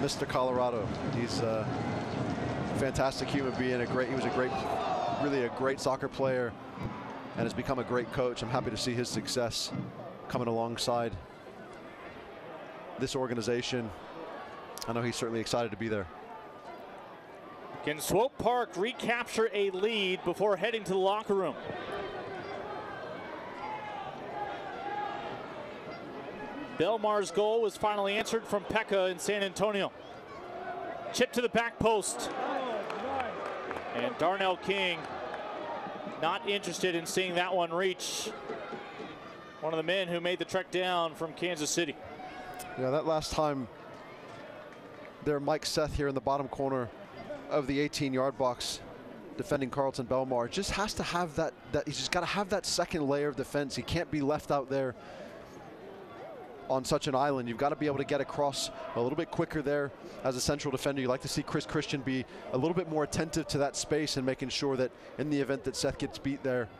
Mr. Colorado. He's a fantastic human being. He was really a great soccer player, and has become a great coach. I'm happy to see his success coming alongside this organization. I know he's certainly excited to be there. Can Swope Park recapture a lead before heading to the locker room? Belmar's goal was finally answered from Pekka in San Antonio. Chip to the back post. And Darnell King not interested in seeing that one reach. One of the men who made the trek down from Kansas City. Yeah, that last time there, Mike Seth here in the bottom corner of the 18-yard box defending Carlton Belmar just has to have that he's just got to have that second layer of defense. He can't be left out there on such an island. You've got to be able to get across a little bit quicker there as a central defender. You like to see Chris Christian be a little bit more attentive to that space and making sure that in the event that Seth gets beat there,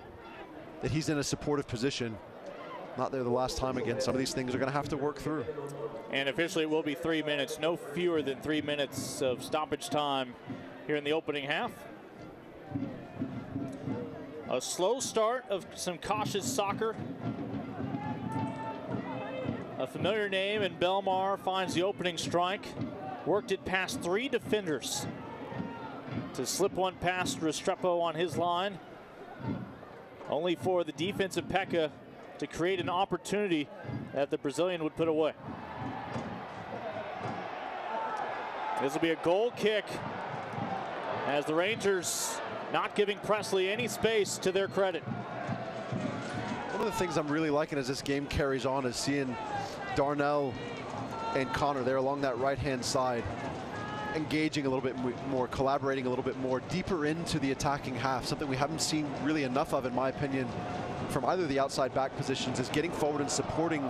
that he's in a supportive position. Not there the last time again. Some of these things are going to have to work through. And officially it will be 3 minutes, no fewer than 3 minutes of stoppage time here in the opening half. A slow start of some cautious soccer. A familiar name, and Belmar finds the opening strike. Worked it past 3 defenders to slip one past Restrepo on his line. Only for the defensive Pekka to create an opportunity that the Brazilian would put away. This will be a goal kick as the Rangers not giving Presley any space to their credit. One of the things I'm really liking as this game carries on is seeing Darnell and Connor there along that right-hand side, engaging a little bit more, collaborating a little bit more, deeper into the attacking half. Something we haven't seen really enough of, in my opinion, from either of the outside back positions, is getting forward and supporting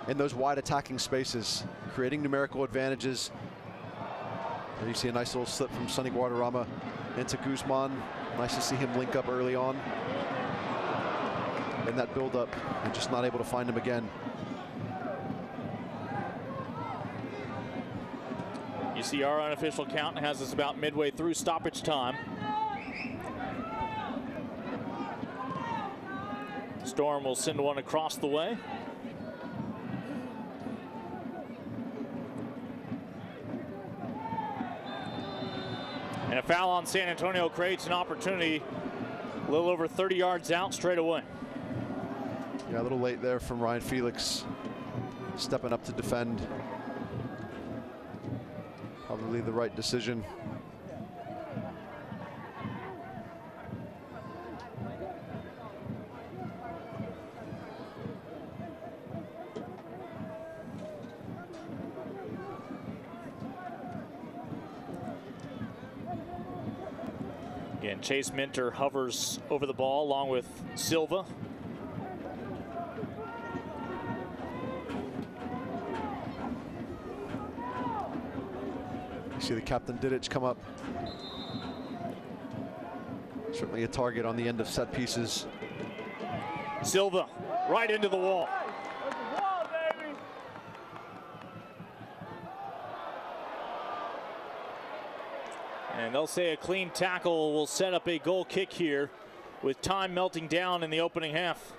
in those wide attacking spaces, creating numerical advantages. There you see a nice little slip from Sonny Guadarrama into Guzman. Nice to see him link up early on in that build-up, and just not able to find him again. You see our unofficial count has us about midway through stoppage time. Storm will send one across the way. And a foul on San Antonio creates an opportunity a little over 30 yards out straight away. Yeah, a little late there from Ryan Felix, stepping up to defend. Probably the right decision. Again, Chase Minter hovers over the ball along with Silva. You see the captain Didic come up. Certainly a target on the end of set pieces. Silva right into the wall. And they'll say a clean tackle will set up a goal kick here with time melting down in the opening half.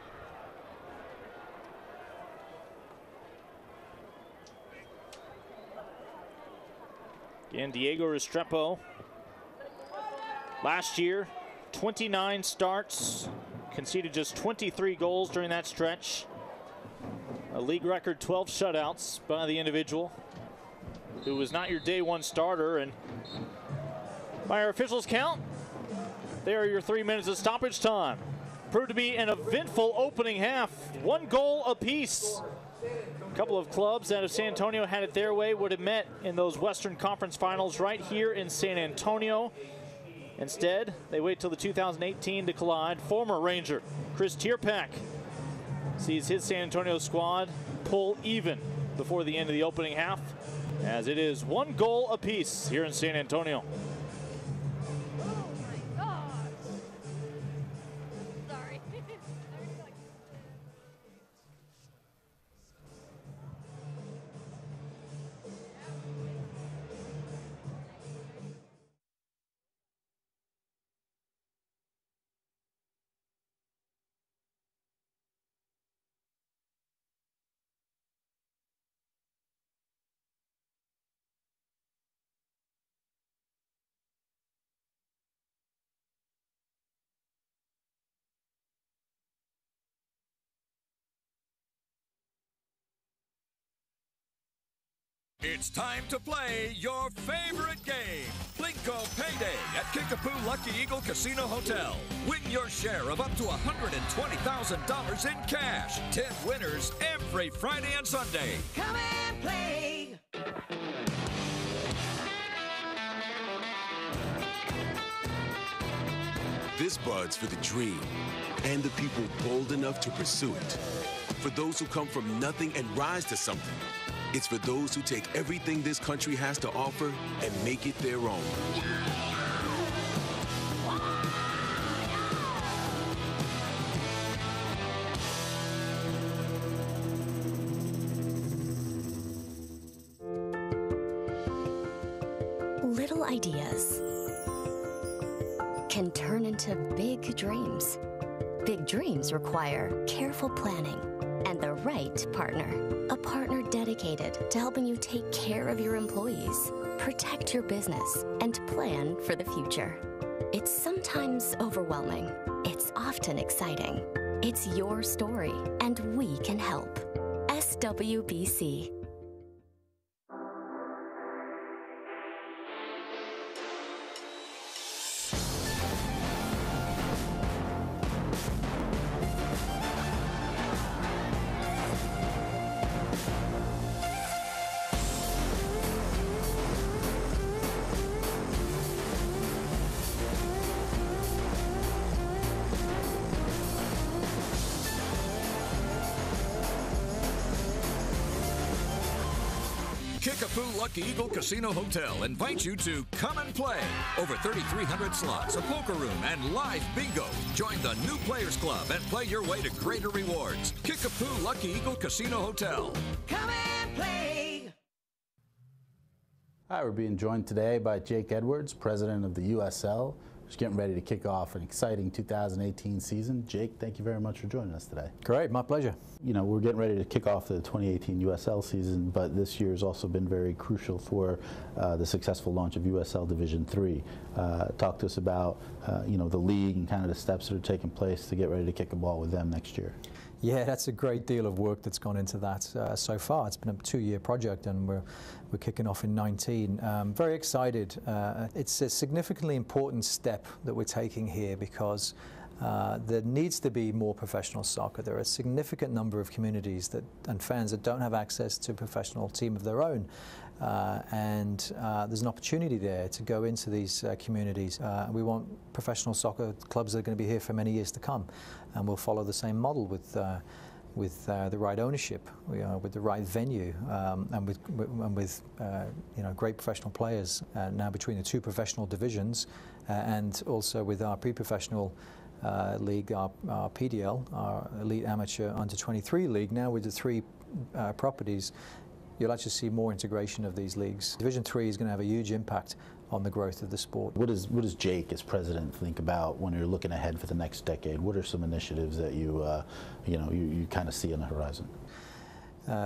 Again, Diego Restrepo. Last year, 29 starts, conceded just 23 goals during that stretch. A league record 12 shutouts by the individual, who was not your day one starter. And by our officials' count, there are your 3 minutes of stoppage time. Proved to be an eventful opening half. 1 goal apiece. A couple of clubs out of San Antonio had it their way, would have met in those Western Conference Finals right here in San Antonio. Instead, they wait till the 2018 to collide. Former Ranger Chris Tierpak sees his San Antonio squad pull even before the end of the opening half, as it is 1 goal apiece here in San Antonio. It's time to play your favorite game, Blinko Payday at Kickapoo Lucky Eagle Casino Hotel. Win your share of up to $120,000 in cash. 10 winners every Friday and Sunday. Come and play. This bud's for the dream and the people bold enough to pursue it. For those who come from nothing and rise to something. It's for those who take everything this country has to offer and make it their own. Little ideas can turn into big dreams. Big dreams require careful planning and the right partner. A partner dedicated to helping you take care of your employees, protect your business, and plan for the future. It's sometimes overwhelming. It's often exciting. It's your story, and we can help. SWBC. Kickapoo Lucky Eagle Casino Hotel invites you to come and play. Over 3,300 slots, a poker room, and live bingo. Join the new Players Club and play your way to greater rewards. Kickapoo Lucky Eagle Casino Hotel. Come and play. Hi, we're being joined today by Jake Edwards, president of the USL. Just getting ready to kick off an exciting 2018 season. Jake, thank you very much for joining us today. Great, my pleasure. You know, we're getting ready to kick off the 2018 USL season, but this year has also been very crucial for the successful launch of USL Division 3. Talk to us about, you know, the league and kind of the steps that are taking place to get ready to kick a ball with them next year. Yeah, that's a great deal of work that's gone into that so far. It's been a 2-year project, and we're kicking off in 19. Very excited. It's a significantly important step that we're taking here because there needs to be more professional soccer. There are a significant number of communities and fans that don't have access to a professional team of their own. And there's an opportunity there to go into these communities. We want professional soccer clubs that are going to be here for many years to come, and we'll follow the same model with the right ownership, with the right venue, and with you know, great professional players now between the 2 professional divisions, and also with our pre-professional league, our PDL, our Elite Amateur Under 23 league. Now with the 3 properties, you'll actually see more integration of these leagues. Division 3 is going to have a huge impact on the growth of the sport. What does Jake, as president, think about when you're looking ahead for the next decade? What are some initiatives that you kind of see on the horizon?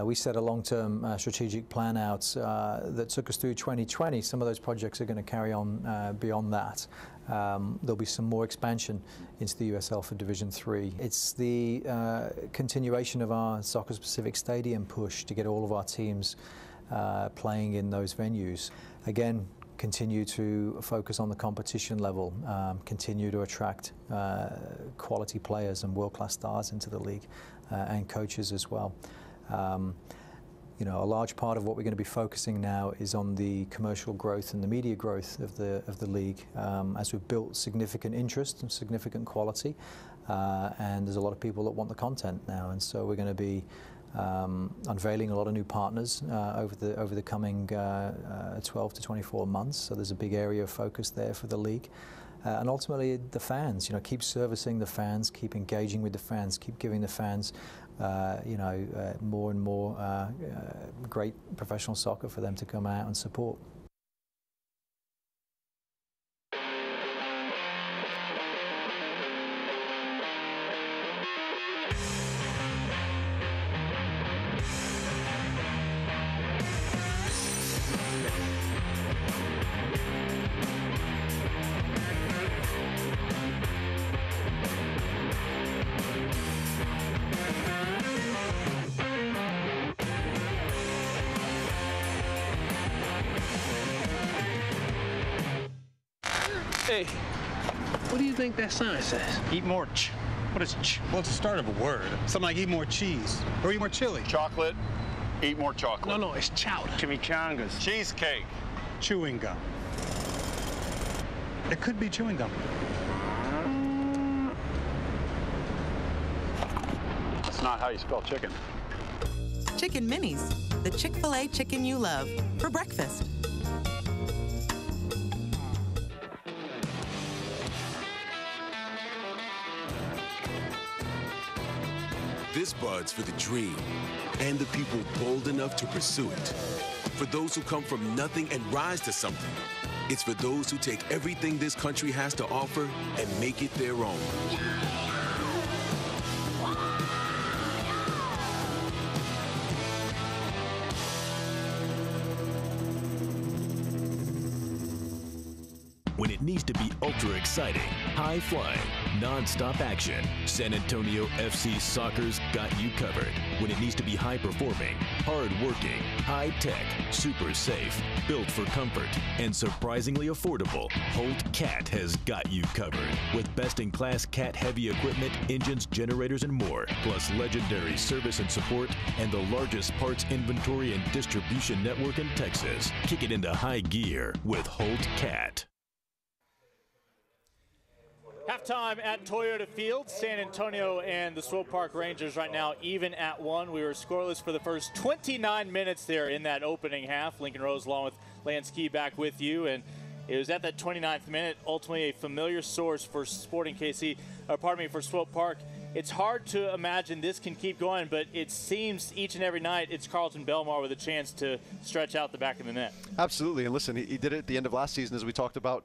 we set a long-term strategic plan out that took us through 2020. Some of those projects are going to carry on beyond that. There'll be some more expansion into the USL for Division 3. It's the continuation of our soccer-specific stadium push to get all of our teams playing in those venues. Again, continue to focus on the competition level, continue to attract quality players and world-class stars into the league, and coaches as well. You know, a large part of what we're going to be focusing now is on the commercial growth and the media growth of the league, as we've built significant interest and significant quality, and there's a lot of people that want the content now, and so we're going to be unveiling a lot of new partners over the coming 12 to 24 months. So there's a big area of focus there for the league. And ultimately the fans, you know, keep servicing the fans, keep engaging with the fans, keep giving the fans, you know, more and more great professional soccer for them to come out and support. Hey, what do you think that sign says? Eat more What is Well, it's the start of a word. Something like eat more cheese. Or eat more chili. Chocolate. Eat more chocolate. No, it's chowder. Chimichangas. Cheesecake. Chewing gum. It could be chewing gum. That's not how you spell chicken. Chicken Minis, the Chick-fil-A chicken you love, for breakfast. This bud's for the dream and the people bold enough to pursue it. For those who come from nothing and rise to something. It's for those who take everything this country has to offer and make it their own. When it needs to be ultra exciting, high flying, non-stop action, San Antonio FC Soccer's got you covered. When it needs to be high performing, hard working, high tech, super safe, built for comfort, and surprisingly affordable, Holt Cat has got you covered. With best-in-class cat heavy equipment, engines, generators, and more, plus legendary service and support, and the largest parts inventory and distribution network in Texas. Kick it into high gear with Holt Cat. Halftime at Toyota Field. San Antonio and the Swope Park Rangers right now even at 1. We were scoreless for the first 29 minutes there in that opening half. Lincoln Rose along with Lance Key back with you. And it was at that 29th minute, ultimately a familiar source for Sporting KC, for Swope Park. It's hard to imagine this can keep going, but it seems each and every night it's Carlton Belmar with a chance to stretch out the back of the net. Absolutely, and listen, he did it at the end of last season, as we talked about.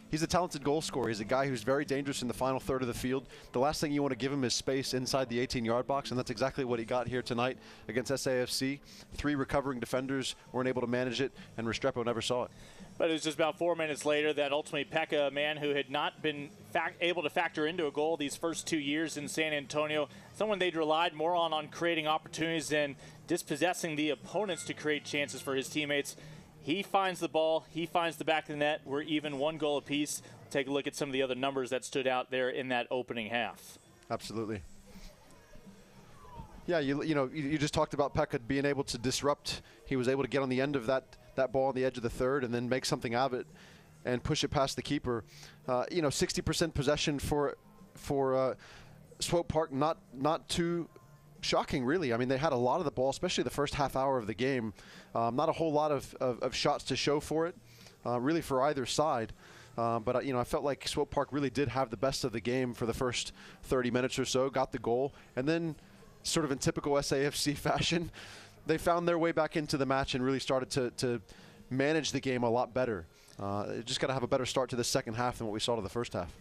He's a talented goal scorer. He's a guy who's very dangerous in the final third of the field. The last thing you want to give him is space inside the 18-yard box, and that's exactly what he got here tonight against SAFC. 3 recovering defenders weren't able to manage it, and Restrepo never saw it. But it was just about 4 minutes later that ultimately Pekka, a man who had not been able to factor into a goal these first 2 years in San Antonio, someone they'd relied more on creating opportunities than dispossessing the opponents to create chances for his teammates. He finds the ball, he finds the back of the net. We're even 1 goal apiece. Take a look at some of the other numbers that stood out there in that opening half. Absolutely. Yeah, you just talked about Pekka being able to disrupt. He was able to get on the end of that ball on the edge of the third and then make something out of it and push it past the keeper. 60% possession for Swope Park, not too shocking, really. I mean, they had a lot of the ball, especially the first half hour of the game. Not a whole lot of shots to show for it, really, for either side. But I felt like Swope Park really did have the best of the game for the first 30 minutes or so, got the goal, and then sort of in typical SAFC fashion, they found their way back into the match and really started to manage the game a lot better. Just got to have a better start to the second half than what we saw to the first half.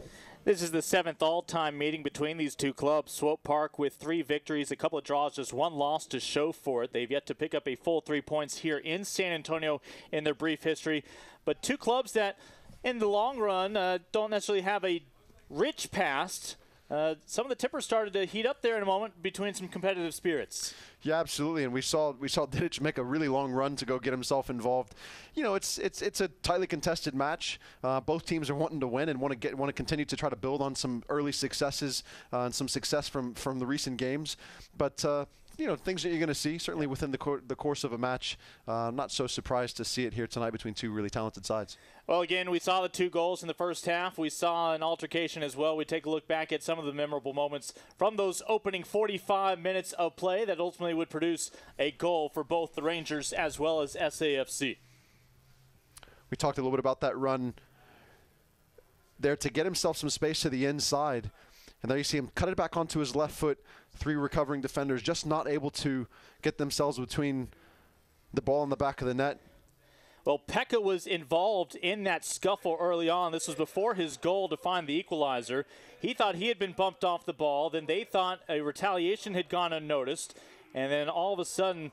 This is the 7th all-time meeting between these two clubs. Swope Park with 3 victories, a couple of draws, just 1 loss to show for it. They've yet to pick up a full 3 points here in San Antonio in their brief history. But two clubs that, in the long run, don't necessarily have a rich past. Some of the tippers started to heat up there in a moment between some competitive spirits. Yeah, absolutely, and we saw Didic make a really long run to go get himself involved. You know, it's a tightly contested match. Both teams are wanting to win and want to continue to try to build on some early successes and some success from the recent games. But you know, things that you're going to see certainly within the course of a match. Not so surprised to see it here tonight between two really talented sides. Well, again, we saw the 2 goals in the first half. We saw an altercation as well. We take a look back at some of the memorable moments from those opening 45 minutes of play that ultimately would produce a goal for both the Rangers as well as SAFC. We talked a little bit about that run there to get himself some space to the inside. And there you see him cut it back onto his left foot. 3 recovering defenders just not able to get themselves between the ball and the back of the net. Well, Pekka was involved in that scuffle early on. This was before his goal to find the equalizer. He thought he had been bumped off the ball. Then they thought a retaliation had gone unnoticed. And then all of a sudden,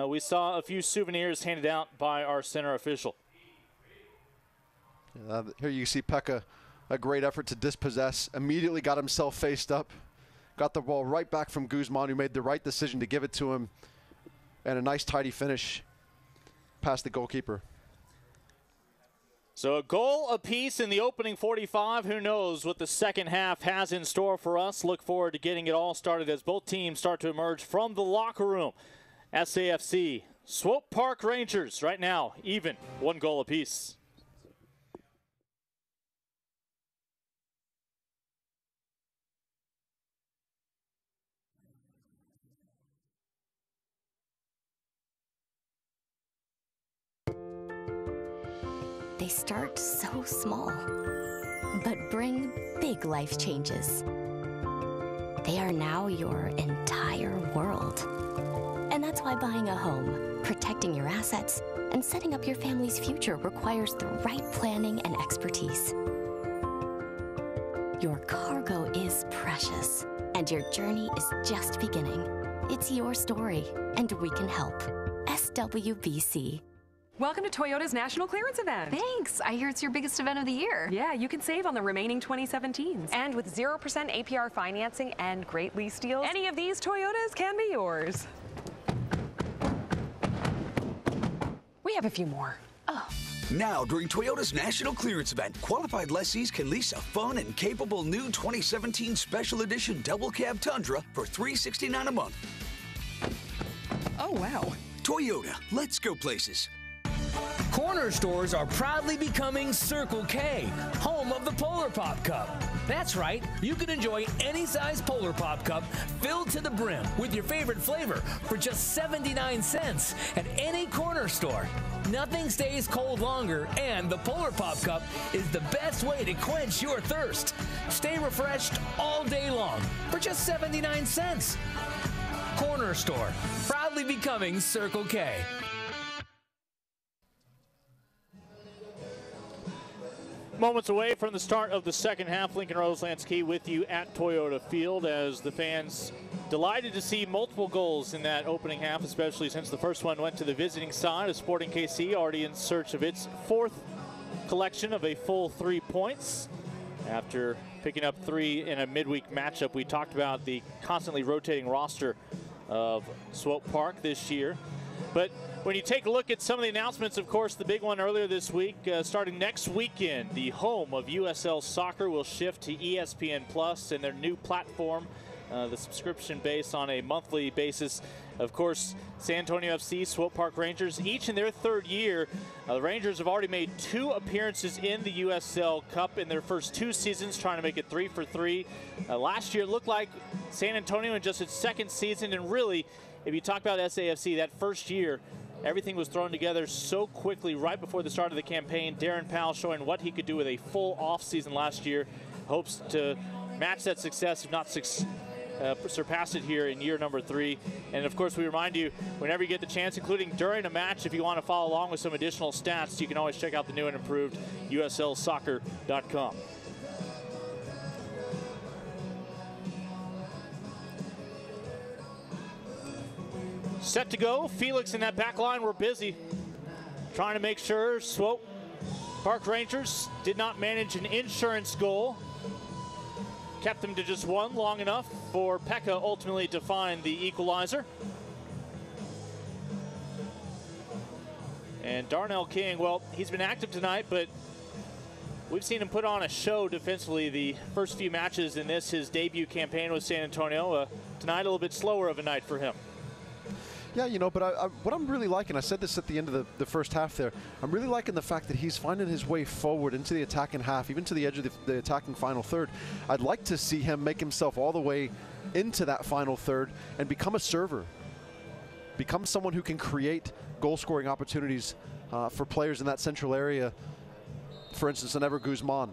we saw a few souvenirs handed out by our center official. Here you see Pekka, a great effort to dispossess. Immediately got himself faced up. Got the ball right back from Guzman, who made the right decision to give it to him. And a nice, tidy finish past the goalkeeper. So a goal apiece in the opening 45. Who knows what the second half has in store for us. Look forward to getting it all started as both teams start to emerge from the locker room. SAFC, Swope Park Rangers, right now, even 1 goal apiece. They start so small, but bring big life changes. They are now your entire world. And that's why buying a home, protecting your assets, and setting up your family's future requires the right planning and expertise. Your cargo is precious, and your journey is just beginning. It's your story, and we can help. SWBC. Welcome to Toyota's National Clearance Event. Thanks. I hear it's your biggest event of the year. Yeah, you can save on the remaining 2017s. And with 0% APR financing and great lease deals, any of these Toyotas can be yours. We have a few more. Oh. Now, during Toyota's National Clearance Event, qualified lessees can lease a fun and capable new 2017 Special Edition Double Cab Tundra for $369 a month. Oh, wow. Toyota, let's go places. Corner stores are proudly becoming Circle K, home of the Polar Pop Cup. That's right, you can enjoy any size Polar Pop Cup filled to the brim with your favorite flavor for just 79 cents at any corner store. Nothing stays cold longer, and the Polar Pop Cup is the best way to quench your thirst. Stay refreshed all day long for just 79 cents. Corner store, proudly becoming Circle K. Moments away from the start of the second half, Lincoln Roselandski with you at Toyota Field as the fans delighted to see multiple goals in that opening half, especially since the first one went to the visiting side of Sporting KC, already in search of its 4th collection of a full 3 points. After picking up 3 in a midweek matchup, we talked about the constantly rotating roster of Swope Park this year. But when you take a look at some of the announcements, of course, the big one earlier this week, starting next weekend, the home of USL Soccer will shift to ESPN Plus and their new platform, the subscription based on a monthly basis. Of course, San Antonio FC, Swope Park Rangers, each in their 3rd year. The Rangers have already made 2 appearances in the USL Cup in their first 2 seasons, trying to make it 3 for 3. Last year it looked like San Antonio in just its 2nd season, and really, if you talk about SAFC, that first year, everything was thrown together so quickly right before the start of the campaign. Darren Powell showing what he could do with a full off-season last year. Hopes to match that success, if not surpass it here in year number 3. And of course, we remind you, whenever you get the chance, including during a match, if you want to follow along with some additional stats, you can always check out the new and improved USLsoccer.com. Set to go. Felix and that back line were busy trying to make sure Swope Park Rangers did not manage an insurance goal. Kept them to just one long enough for Pekka ultimately to find the equalizer. And Darnell King, well, he's been active tonight, but we've seen him put on a show defensively the first few matches in this, his debut campaign with San Antonio. Tonight, a little bit slower of a night for him. Yeah, you know, but what I'm really liking, I said this at the end of the first half there, I'm really liking the fact that he's finding his way forward into the attacking half, even to the edge of the attacking final third. I'd like to see him make himself all the way into that final third and become a server. Become someone who can create goal-scoring opportunities for players in that central area. For instance, an Ever Guzman.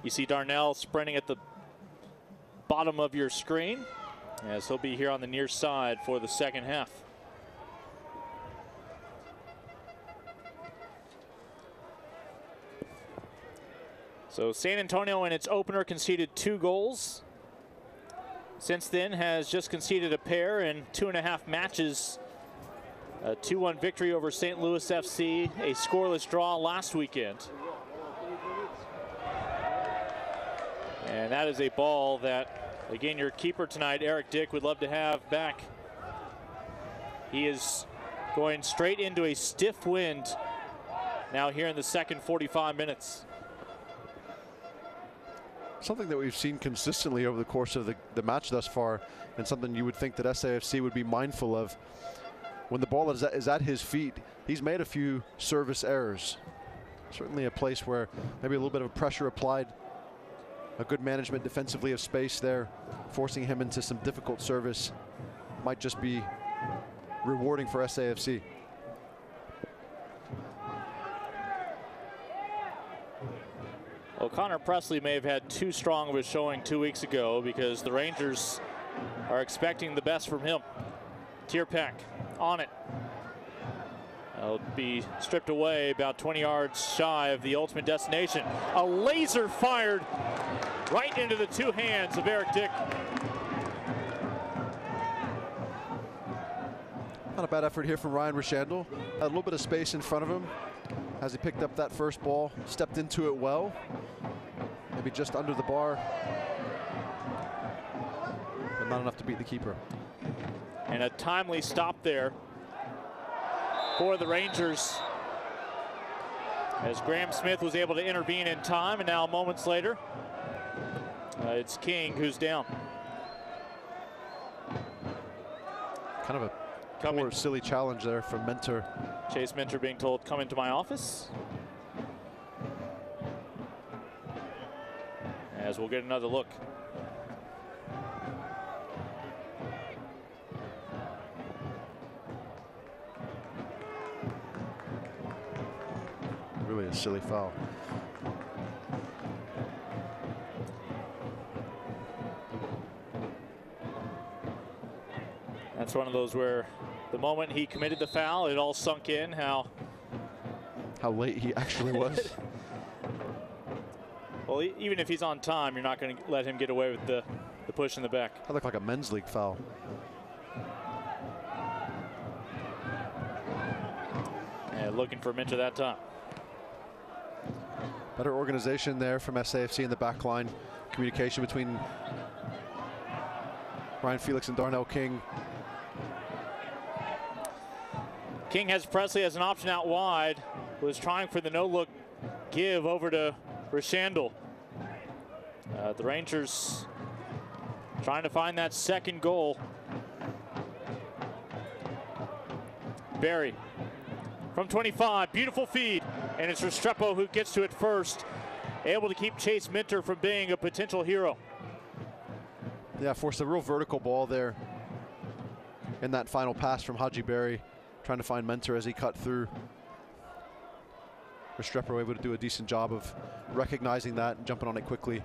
You see Darnell sprinting at the bottom of your screen, as he'll be here on the near side for the second half. So San Antonio in its opener conceded 2 goals. Since then has just conceded a pair in 2.5 matches. A 2-1 victory over St. Louis FC, a scoreless draw last weekend. And that is a ball that, again, your keeper tonight, Eric Dick, would love to have back. He is going straight into a stiff wind now here in the second 45 minutes. Something that we've seen consistently over the course of the match thus far, and something you would think that SAFC would be mindful of. When the ball is at his feet, he's made a few service errors. Certainly a place where maybe a little bit of pressure applied. A good management defensively of space there, forcing him into some difficult service. Might just be rewarding for SAFC. Well, Connor Presley may have had too strong of a showing 2 weeks ago, because the Rangers are expecting the best from him. Tierpek on it. It'll be stripped away about 20 yards shy of the ultimate destination. A laser fired right into the 2 hands of Eric Dick. Not a bad effort here from Ryan Randall. Had a little bit of space in front of him as he picked up that first ball, stepped into it well. Maybe just under the bar, but not enough to beat the keeper. And a timely stop there for the Rangers, as Graham Smith was able to intervene in time, and now moments later, it's King who's down. Kind of a poor, silly challenge there from Mentor. Chase Mentor being told, come into my office. As we'll get another look. Really a silly foul. That's one of those where the moment he committed the foul, it all sunk in how late he actually was. Well, even if he's on time, you're not going to let him get away with the push in the back. That looked like a men's league foul. And looking for Minter that time. Better organization there from SAFC in the back line. Communication between Ryan Felix and Darnell King. King has Presley as an option out wide. Was trying for the no-look give over to Randall. The Rangers trying to find that second goal. Barry from 25, beautiful feed, and it's Restrepo who gets to it first, able to keep Chase Minter from being a potential hero. Yeah, forced a real vertical ball there in that final pass from Haji Barry, trying to find Mentor as he cut through. Restrepo able to do a decent job of recognizing that and jumping on it quickly.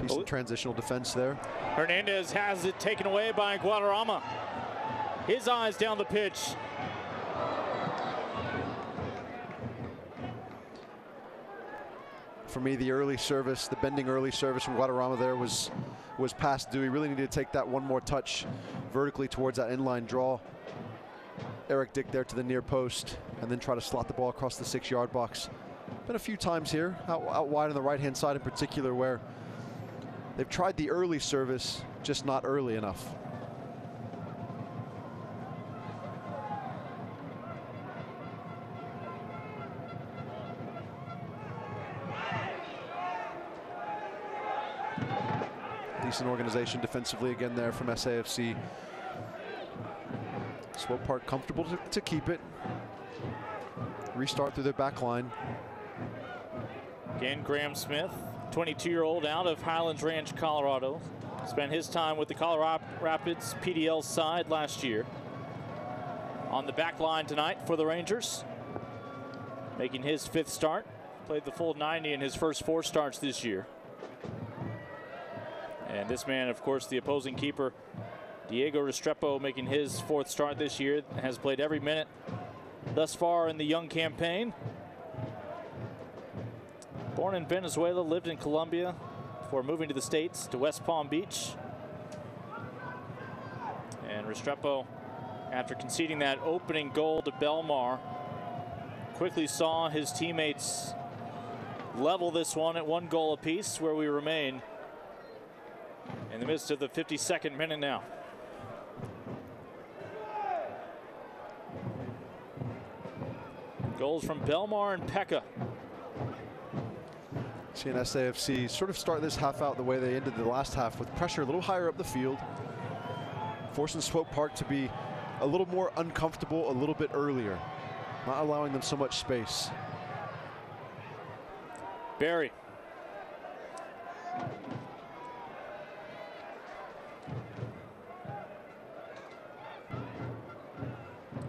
Decent transitional defense there. Hernandez has it taken away by Guadarrama. His eyes down the pitch. For me, the early service, the bending early service from Guadarrama there was past due. He really needed to take that one more touch vertically towards that inline draw. Eric Dick there to the near post, and then try to slot the ball across the 6-yard box. Been a few times here, out wide on the right-hand side in particular, where they've tried the early service, just not early enough. Decent organization defensively again there from SAFC. Swope Park comfortable to keep it. Restart through their back line. Again, Graham Smith, 22-year-old out of Highlands Ranch, Colorado. Spent his time with the Colorado Rapids PDL side last year. On the back line tonight for the Rangers. Making his 5th start. Played the full 90 in his first 4 starts this year. And this man, of course, the opposing keeper, Diego Restrepo, making his 4th start this year, has played every minute thus far in the young campaign. Born in Venezuela, lived in Colombia before moving to the States, to West Palm Beach. And Restrepo, after conceding that opening goal to Belmar, quickly saw his teammates level this one at 1 goal apiece, where we remain in the midst of the 52nd minute now. Goals from Belmar and Pekka. Seeing SAFC sort of start this half out the way they ended the last half, with pressure a little higher up the field, forcing Swope Park to be a little more uncomfortable a little bit earlier, not allowing them so much space. Barry.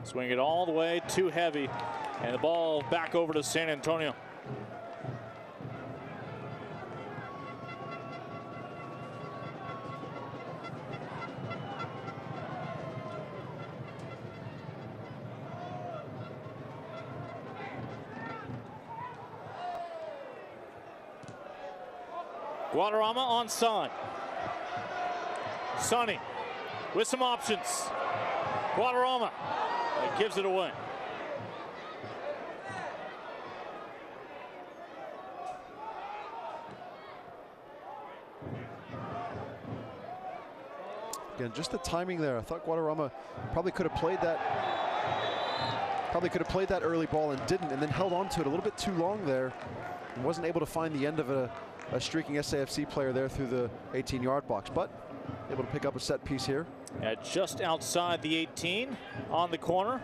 Swing it all the way, too heavy, and the ball back over to San Antonio. Guadarrama onside. Sonny with some options. Guadarrama gives it away. Again, just the timing there. I thought Guadarrama probably could have played that. Probably could have played that early ball and didn't, and then held on to it a little bit too long there, and wasn't able to find the end of a streaking SAFC player there through the 18-yard box, but able to pick up a set piece here. Just outside the 18 on the corner.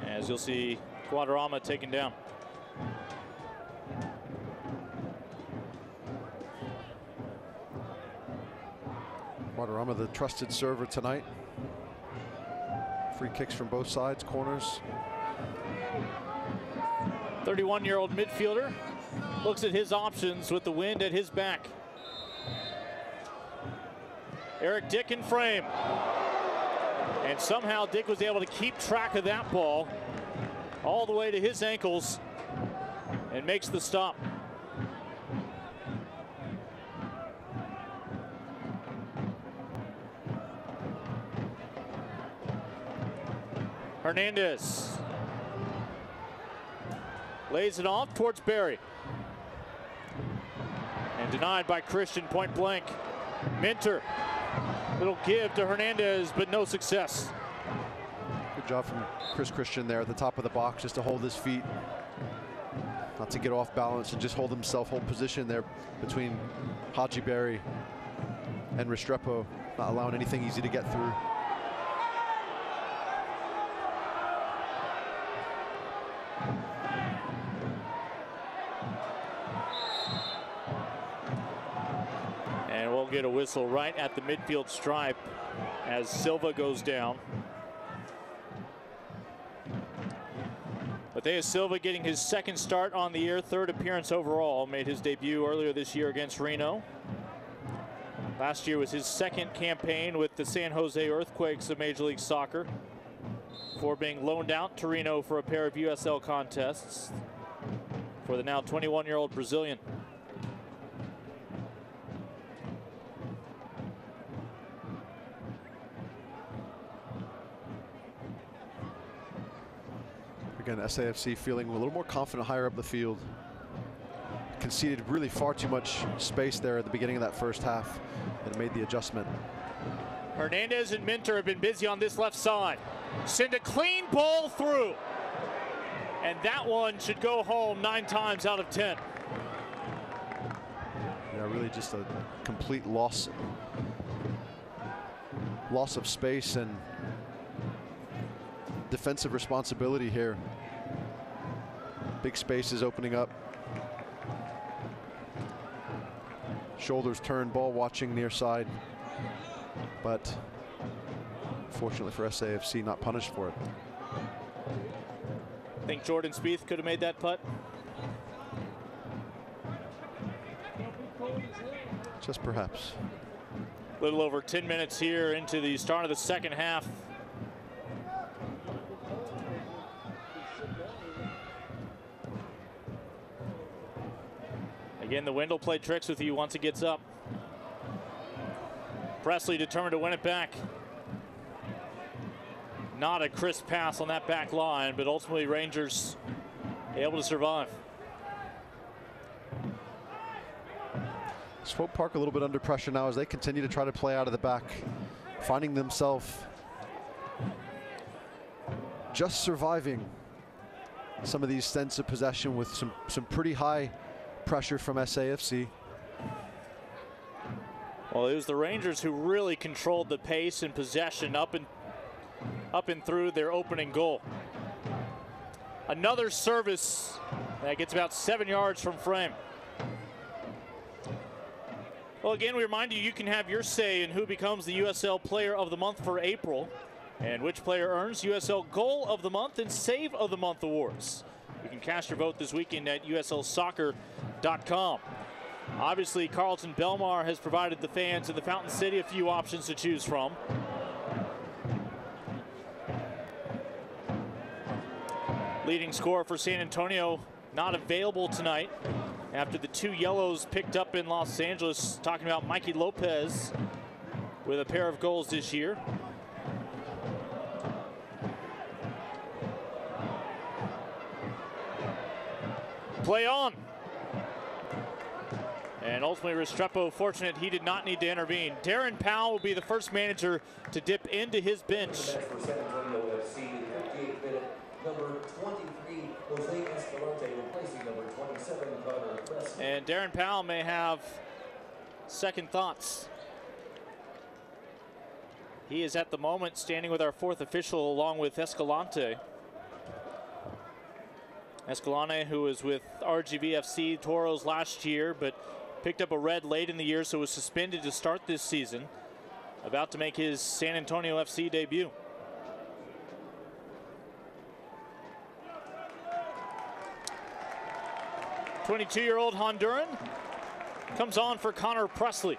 As you'll see, Guadarrama taken down. Guadarrama, the trusted server tonight. Free kicks from both sides, corners. 31-year-old midfielder looks at his options with the wind at his back. Eric Dick in frame. And somehow Dick was able to keep track of that ball all the way to his ankles and makes the stop. Hernandez lays it off towards Barry. And denied by Christian point blank. Minter, little give to Hernandez, but no success. Good job from Christian there at the top of the box, just to hold his feet, not to get off balance, and just hold himself, hold position there between Haji Barry and Restrepo, not allowing anything easy to get through. Get a whistle right at the midfield stripe as Silva goes down. Matheus Silva getting his second start on the year, third appearance overall. Made his debut earlier this year against Reno. Last year was his second campaign with the San Jose Earthquakes of Major League Soccer, before being loaned out to Reno for a pair of USL contests for the now 21-year-old Brazilian. Again, SAFC feeling a little more confident higher up the field. Conceded really far too much space there at the beginning of that first half and made the adjustment. Hernandez and Minter have been busy on this left side. Send a clean ball through. And that one should go home 9 times out of 10. Yeah, really just a complete loss of space and defensive responsibility here. Big spaces opening up. Shoulders turned, ball watching near side. But fortunately for SAFC, not punished for it. Think Jordan Spieth could have made that putt? Just perhaps. A little over 10 minutes here into the start of the second half. Again, the wind will play tricks with you once it gets up. Presley determined to win it back. Not a crisp pass on that back line, but ultimately Rangers able to survive. Swope Park a little bit under pressure now as they continue to try to play out of the back, finding themselves just surviving some of these stints of possession with some pretty high pressure from SAFC. Well, it was the Rangers who really controlled the pace and possession up and through their opening goal. Another service that gets about 7 yards from frame. Well, again, we remind you, you can have your say in who becomes the USL Player of the Month for April and which player earns USL Goal of the Month and Save of the Month awards. You can cast your vote this weekend at uslsoccer.com. Obviously, Carlton Belmar has provided the fans in the Fountain City a few options to choose from. Leading scorer for San Antonio not available tonight after the 2 yellows picked up in Los Angeles. Talking about Mikey Lopez with a pair of goals this year. Play on. And ultimately Restrepo fortunate he did not need to intervene. Darren Powell will be the first manager to dip into his bench. And Darren Powell may have second thoughts. He is at the moment standing with our 4th official along with Escalante. Escalante, who was with RGVFC Toros last year, but picked up a red late in the year, so was suspended to start this season. About to make his San Antonio FC debut. '22-year-old Honduran comes on for Connor Presley.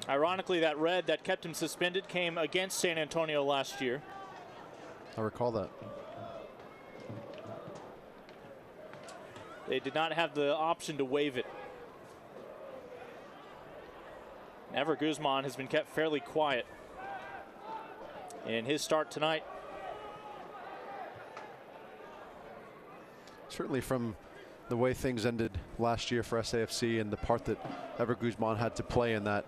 Ironically, that red that kept him suspended came against San Antonio last year. I recall that. They did not have the option to waive it. Ever Guzman has been kept fairly quiet in his start tonight. Certainly from the way things ended last year for SAFC and the part that Ever Guzman had to play in that,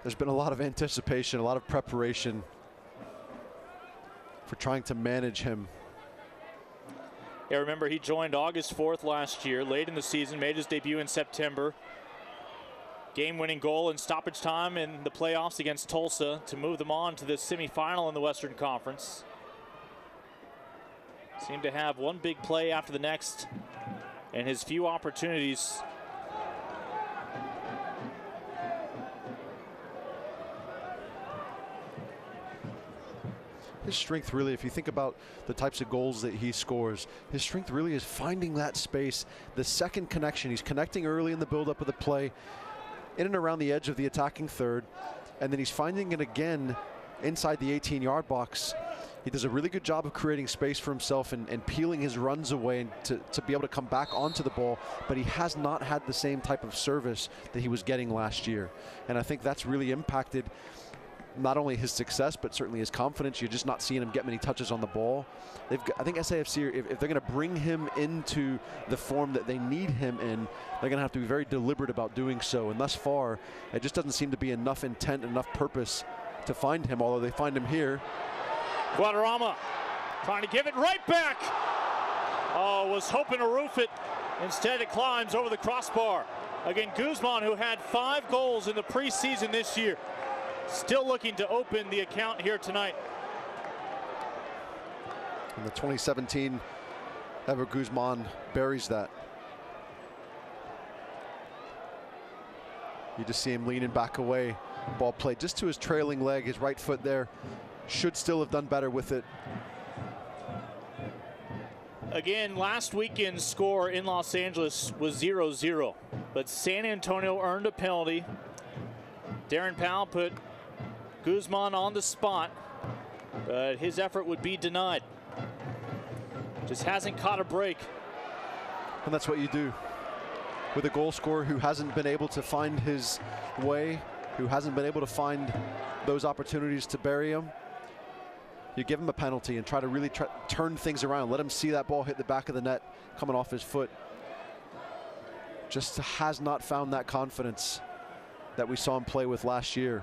there's been a lot of anticipation, a lot of preparation for trying to manage him. Yeah, remember he joined August 4th last year, late in the season, made his debut in September. Game-winning goal in stoppage time in the playoffs against Tulsa to move them on to the semifinal in the Western Conference. Seemed to have one big play after the next and his few opportunities. His strength really, if you think about the types of goals that he scores, his strength really is finding that space, the second connection. He's connecting early in the buildup of the play, in and around the edge of the attacking third, and then he's finding it again inside the 18-yard box. He does a really good job of creating space for himself and peeling his runs away and to be able to come back onto the ball, but he has not had the same type of service that he was getting last year. And I think that's really impacted not only his success, but certainly his confidence. You're just not seeing him get many touches on the ball. I think SAFC, if they're going to bring him into the form that they need him in, they're going to have to be very deliberate about doing so. And thus far, it just doesn't seem to be enough intent, enough purpose to find him, although they find him here. Guadarrama trying to give it right back. Oh, was hoping to roof it. Instead, it climbs over the crossbar. Again, Guzman, who had 5 goals in the preseason this year, still looking to open the account here tonight. In the 2017, Ever Guzman buries that. You just see him leaning back away. Ball played just to his trailing leg, his right foot there. Should still have done better with it. Again, last weekend's score in Los Angeles was 0-0, but San Antonio earned a penalty. Darren Powell put Guzman on the spot, but his effort would be denied. Just hasn't caught a break. And that's what you do with a goal scorer who hasn't been able to find his way, who hasn't been able to find those opportunities to bury him. You give him a penalty and try to really turn things around. Let him see that ball hit the back of the net coming off his foot. Just has not found that confidence that we saw him play with last year.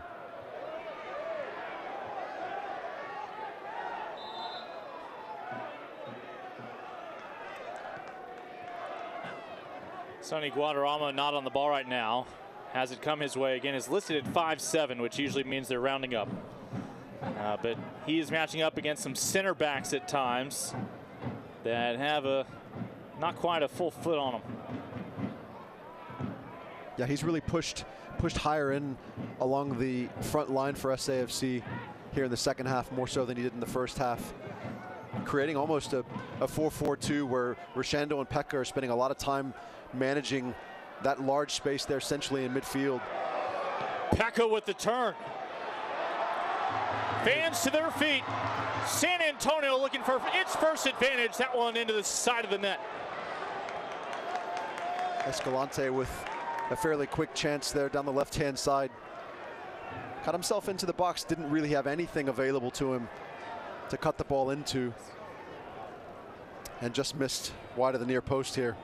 Sonny Guadarrama not on the ball right now. Has it come his way again, is listed at 5'7", which usually means they're rounding up. But he is matching up against some center backs at times that have not quite a full foot on them. Yeah, he's really pushed higher in along the front line for SAFC here in the second half, more so than he did in the first half. Creating almost a 4-4-2 where Rashando and Pekka are spending a lot of time managing that large space there essentially in midfield. Pekka with the turn. Fans to their feet. San Antonio looking for its first advantage. That one into the side of the net. Escalante with a fairly quick chance there down the left-hand side. Cut himself into the box, didn't really have anything available to him to cut the ball into. And just missed wide of the near post here.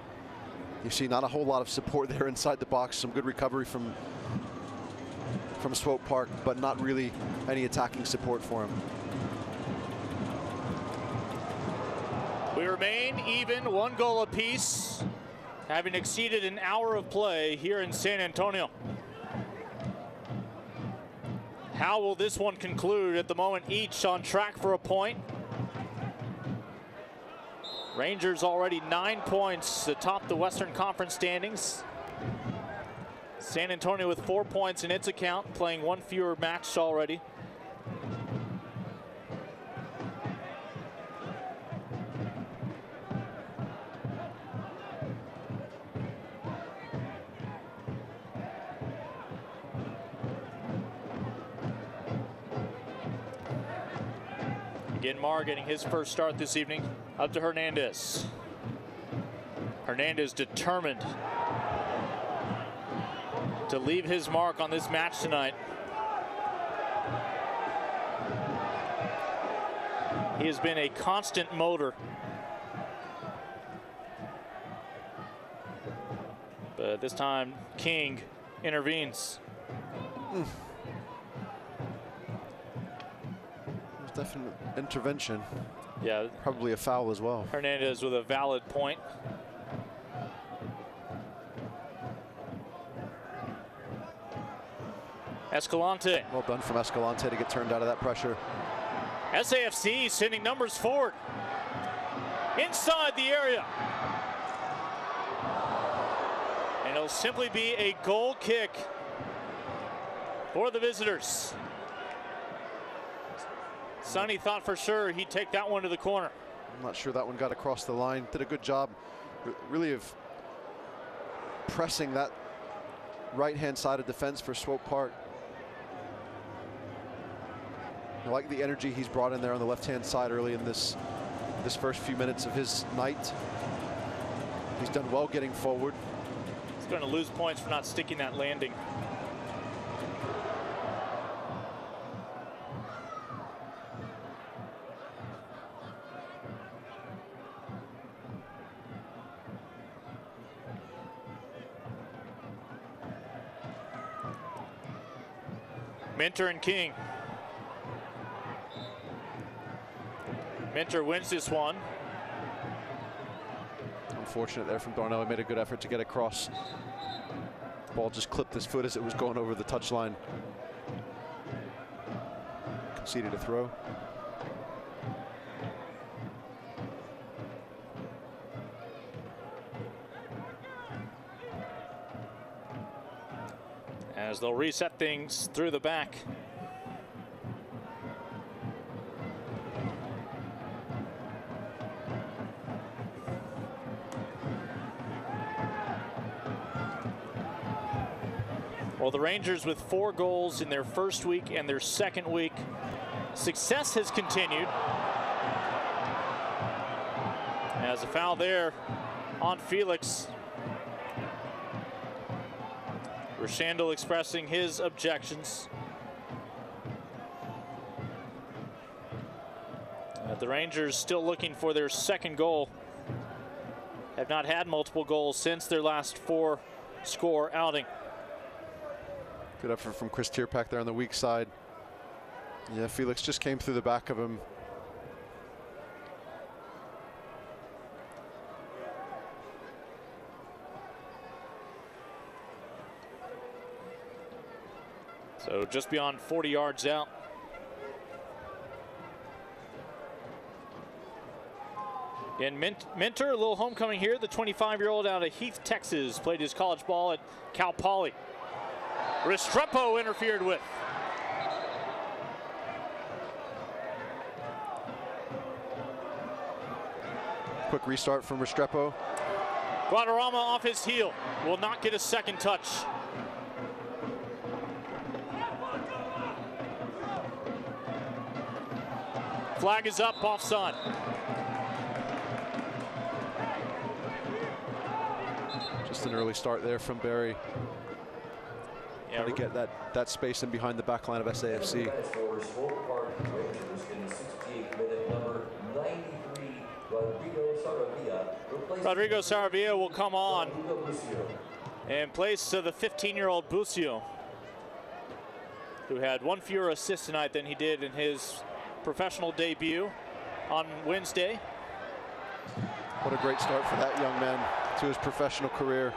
You see not a whole lot of support there inside the box. Some good recovery from Swope Park, but not really any attacking support for him. We remain even, 1 goal apiece, having exceeded an hour of play here in San Antonio. How will this one conclude? At the moment, each on track for a point. Rangers already 9 points atop the Western Conference standings. San Antonio with 4 points in its account, playing 1 fewer match already. Again, Marr getting his first start this evening. Up to Hernandez. Hernandez determined to leave his mark on this match tonight. He has been a constant motor. But this time, King intervenes. Definite intervention. Yeah. Probably a foul as well. Hernandez with a valid point. Escalante. Well done from Escalante to get turned out of that pressure. SAFC sending numbers forward. Inside the area. It'll simply be a goal kick for the visitors. Sonny thought for sure he'd take that one to the corner. I'm not sure that one got across the line. Did a good job, really, of pressing that right-hand side of defense for Swope Park. I like the energy he's brought in there on the left-hand side early in this first few minutes of his night. He's done well getting forward. He's going to lose points for not sticking that landing. Minter and King. Minter wins this one. Unfortunate there from Darnell. He made a good effort to get across. Ball just clipped his foot as it was going over the touchline. Conceded a throw. As they'll reset things through the back. Well, the Rangers with 4 goals in their first week and their second week. Success has continued. As a foul there on Felix. Randall expressing his objections. The Rangers still looking for their second goal. Have not had multiple goals since their last 4-score outing. Good effort from Chris Tierpak there on the weak side. Yeah, Felix just came through the back of him. So just beyond 40 yards out. And Minter, a little homecoming here. The 25-year-old out of Heath, Texas, played his college ball at Cal Poly. Restrepo interfered with. Quick restart from Restrepo. Guadarrama off his heel. Will not get a second touch. Flag is up, offside. Just an early start there from Barry. Yeah, to get that space in behind the back line of SAFC. Rodrigo Saravia will come on in place of the 15-year-old Bucio, who had 1 fewer assists tonight than he did in his professional debut on Wednesday. What a great start for that young man to his professional career.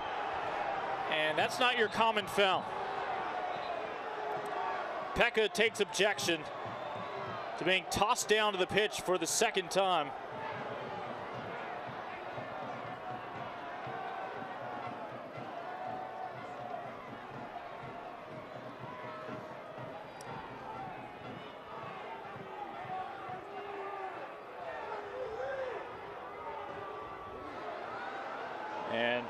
And that's not your common foul. Pekka takes objection to being tossed down to the pitch for the second time. And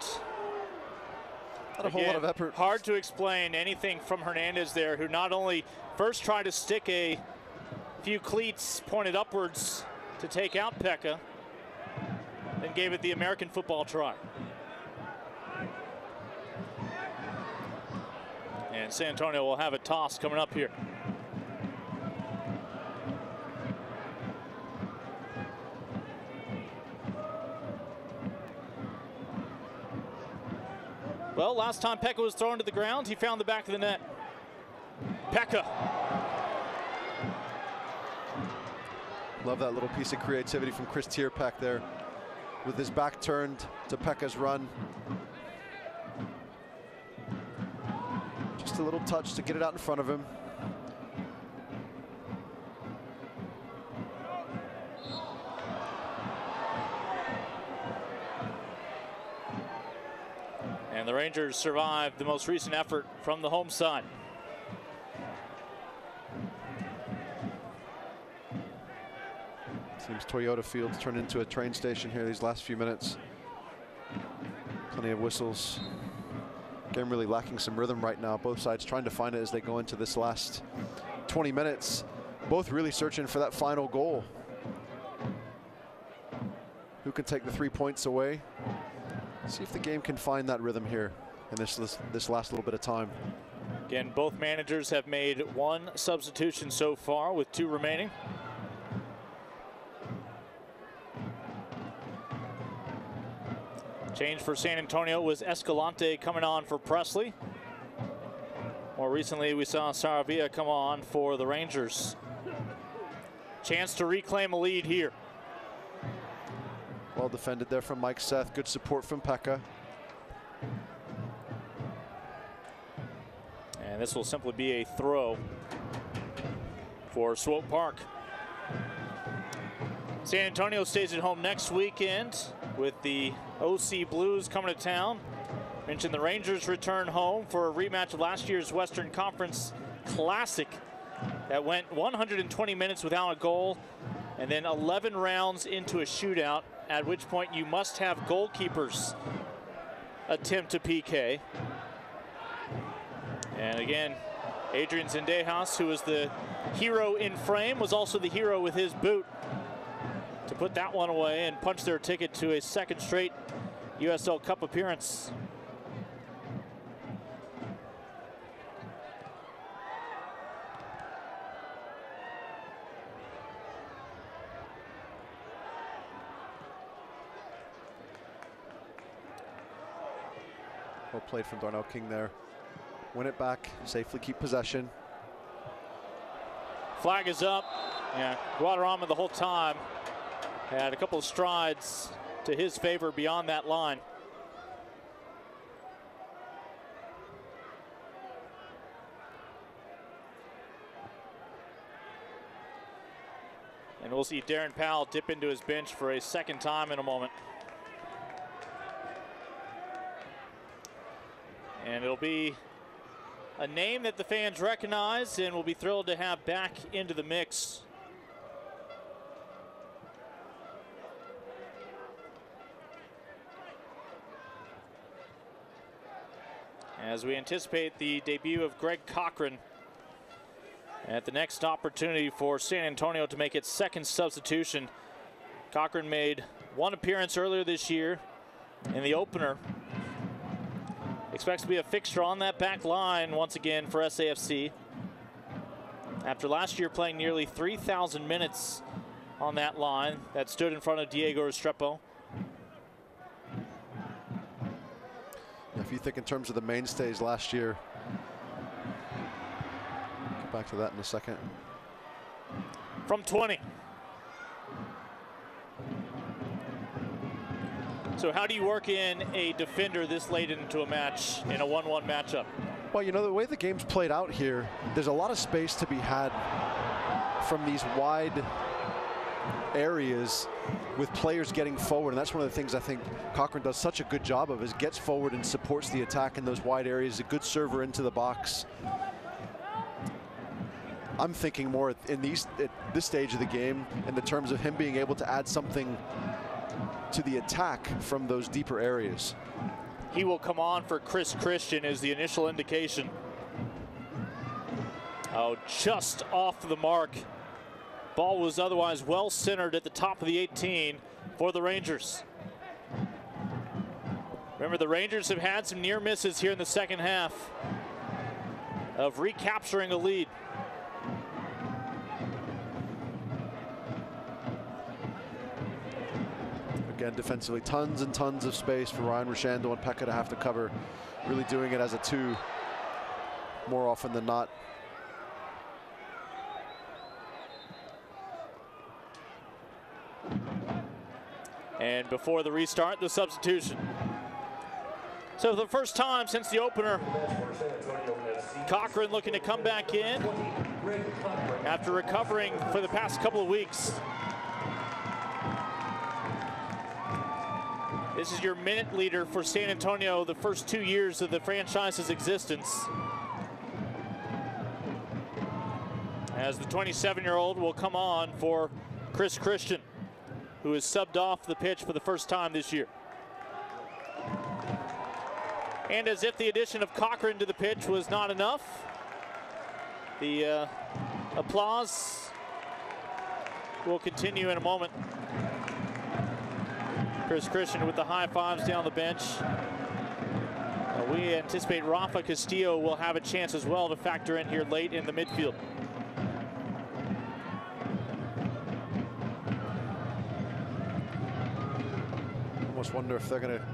not a whole lot of effort. Hard to explain anything from Hernandez there, who not only first tried to stick a few cleats pointed upwards to take out Pekka, then gave it the American football try. And San Antonio will have a toss coming up here. Well, last time Pekka was thrown to the ground, he found the back of the net. Pekka. Love that little piece of creativity from Chris Tierpak there, with his back turned to Pekka's run. Just a little touch to get it out in front of him. And the Rangers survived the most recent effort from the home side. Seems Toyota Field's turned into a train station here these last few minutes. Plenty of whistles. Game really lacking some rhythm right now. Both sides trying to find it as they go into this last 20 minutes. Both really searching for that final goal. Who can take the 3 points away? See if the game can find that rhythm here in this last little bit of time. Again, both managers have made one substitution so far with 2 remaining. Change for San Antonio was Escalante coming on for Presley. More recently, we saw Saravia come on for the Rangers. Chance to reclaim a lead here. Well defended there from Mike Seth. Good support from Pekka. And this will simply be a throw for Swope Park. San Antonio stays at home next weekend with the OC Blues coming to town. Mentioned the Rangers return home for a rematch of last year's Western Conference Classic that went 120 minutes without a goal and then 11 rounds into a shootout, at which point you must have goalkeepers attempt a PK. And again, Adrian Zendejas, who was the hero in frame, was also the hero with his boot to put that one away and punch their ticket to a second straight USL Cup appearance. Well played from Darnell King there. Win it back, safely keep possession. Flag is up. Yeah, Guadarrama the whole time had a couple of strides to his favor beyond that line. And we'll see Darren Powell dip into his bench for a second time in a moment. And it'll be a name that the fans recognize and will be thrilled to have back into the mix. As we anticipate the debut of Greg Cochran at the next opportunity for San Antonio to make its second substitution. Cochran made one appearance earlier this year in the opener. Expects to be a fixture on that back line once again for SAFC. After last year playing nearly 3,000 minutes on that line that stood in front of Diego Restrepo. If you think in terms of the mainstays last year, get back to that in a second. From 20. So how do you work in a defender this late into a match in a 1-1 matchup? Well, you know, the way the game's played out here, there's a lot of space to be had from these wide areas with players getting forward, and that's one of the things I think Cochran does such a good job of, is gets forward and supports the attack in those wide areas, a good server into the box. I'm thinking more at this stage of the game in the terms of him being able to add something to the attack from those deeper areas. He will come on for Chris Christian is the initial indication. Oh, just off the mark. Ball was otherwise well centered at the top of the 18 for the Rangers. Remember, the Rangers have had some near misses here in the second half of recapturing a lead. Again, defensively, tons and tons of space for Ryan Roshandel and Pekka to have to cover. Really doing it as a 2 more often than not. And before the restart, the substitution. So for the first time since the opener, Cochran looking to come back in after recovering for the past couple of weeks. This is your minute leader for San Antonio the first 2 years of the franchise's existence. As the 27-year-old will come on for Chris Christian, who is subbed off the pitch for the first time this year. And as if the addition of Cochran to the pitch was not enough, the applause will continue in a moment. Chris Christian with the high fives down the bench. We anticipate Rafa Castillo will have a chance as well to factor in here late in the midfield. Almost wonder if they're going to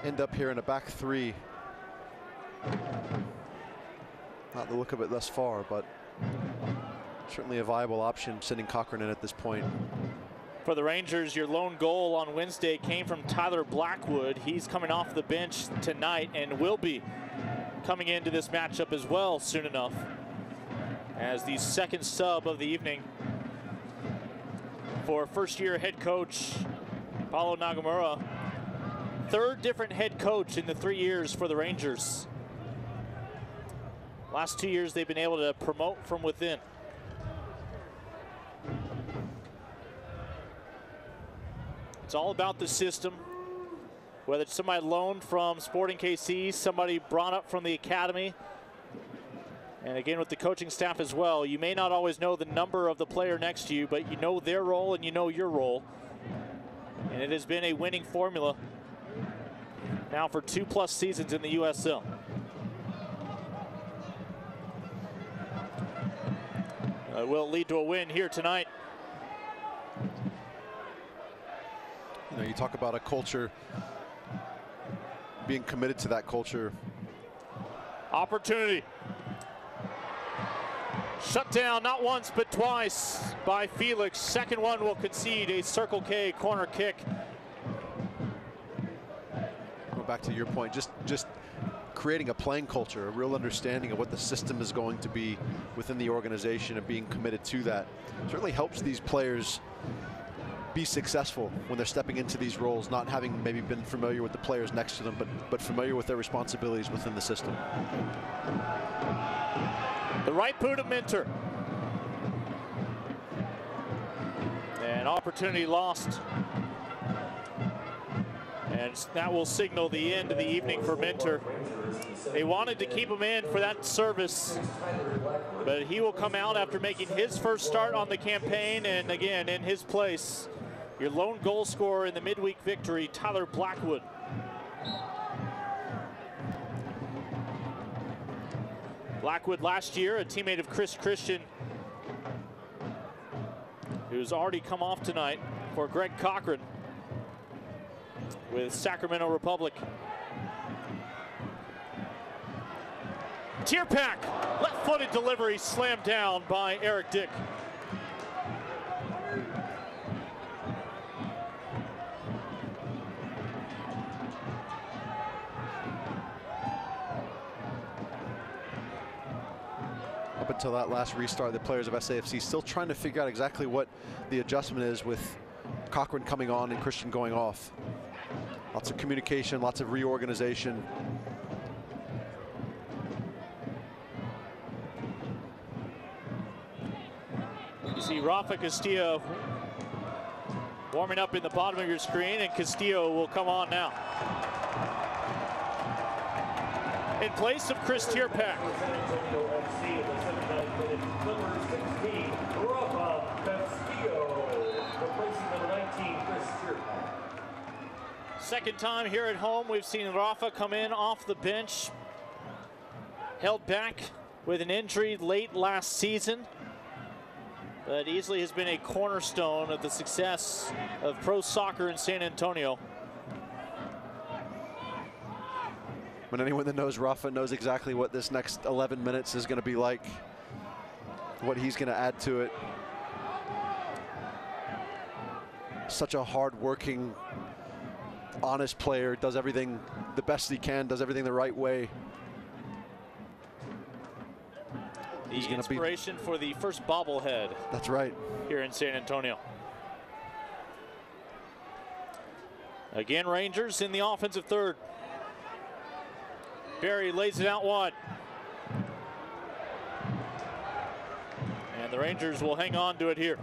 end up here in a back three. Not the look of it thus far, but certainly a viable option sending Cochran in at this point. For the Rangers, your lone goal on Wednesday came from Tyler Blackwood. He's coming off the bench tonight and will be coming into this matchup as well soon enough as the second sub of the evening for first-year head coach Paulo Nagamura. Third different head coach in the 3 years for the Rangers. Last 2 years they've been able to promote from within. It's all about the system, whether it's somebody loaned from Sporting KC, somebody brought up from the academy, and again with the coaching staff as well. You may not always know the number of the player next to you, but you know their role and you know your role. And it has been a winning formula now for 2+ seasons in the USL. It will lead to a win here tonight. You know, you talk about a culture, being committed to that culture. Opportunity. Shut down not once but twice by Felix. Second one will concede a Circle K corner kick. Go back to your point, just creating a playing culture, a real understanding of what the system is going to be within the organization and being committed to that certainly helps these players be successful when they're stepping into these roles, not having maybe been familiar with the players next to them, but familiar with their responsibilities within the system. The right boot of Minter. And opportunity lost. And that will signal the end of the evening for Minter. They wanted to keep him in for that service, but he will come out after making his first start on the campaign, and again, in his place, your lone goal scorer in the midweek victory, Tyler Blackwood. Blackwood last year, a teammate of Chris Christian, who's already come off tonight for Greg Cochran with Sacramento Republic. Tierpak, left-footed delivery slammed down by Eric Dick. Up until that last restart, the players of SAFC still trying to figure out exactly what the adjustment is with Cochran coming on and Christian going off. Lots of communication, lots of reorganization. You see Rafa Castillo warming up in the bottom of your screen, and Castillo will come on now. In place of Chris Tierpak. Second time here at home, we've seen Rafa come in off the bench. Held back with an injury late last season, but easily has been a cornerstone of the success of pro soccer in San Antonio. When anyone that knows Rafa knows exactly what this next 11 minutes is going to be like, what he's going to add to it. Such a hard-working, honest player, does everything the best he can, does everything the right way. The inspiration for the first bobblehead. That's right. Here in San Antonio. Again, Rangers in the offensive third. Barry lays it out wide. And the Rangers will hang on to it here.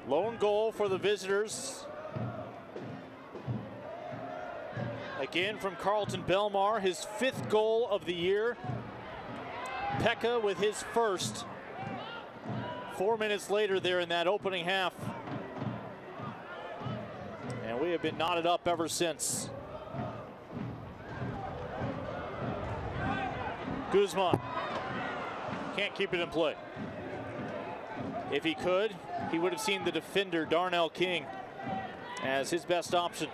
Lone goal for the visitors. Again from Carlton Belmar, his 5th goal of the year. Pekka with his first. 4 minutes later there in that opening half. And we have been knotted up ever since. Guzman can't keep it in play. If he could, he would have seen the defender, Darnell King, as his best option.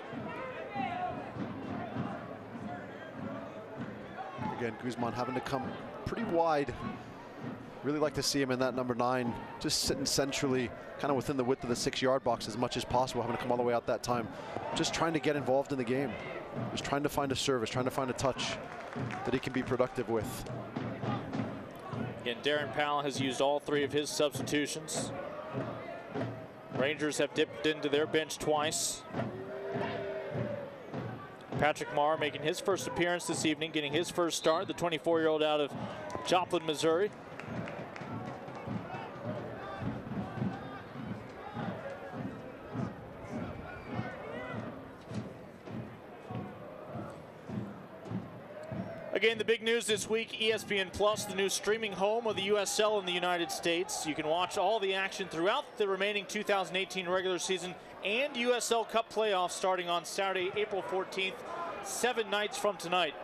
Again, Guzman having to come pretty wide. Really like to see him in that number 9, just sitting centrally, kind of within the width of the 6-yard box as much as possible, having to come all the way out that time. Just trying to get involved in the game. Just trying to find a service, trying to find a touch that he can be productive with. Again, Darren Powell has used all 3 of his substitutions. Rangers have dipped into their bench twice. Patrick Marr making his first appearance this evening, getting his first start, the 24-year-old out of Joplin, Missouri. Again, the big news this week, ESPN Plus, the new streaming home of the USL in the United States. You can watch all the action throughout the remaining 2018 regular season and USL Cup playoffs starting on Saturday, April 14th, 7 nights from tonight.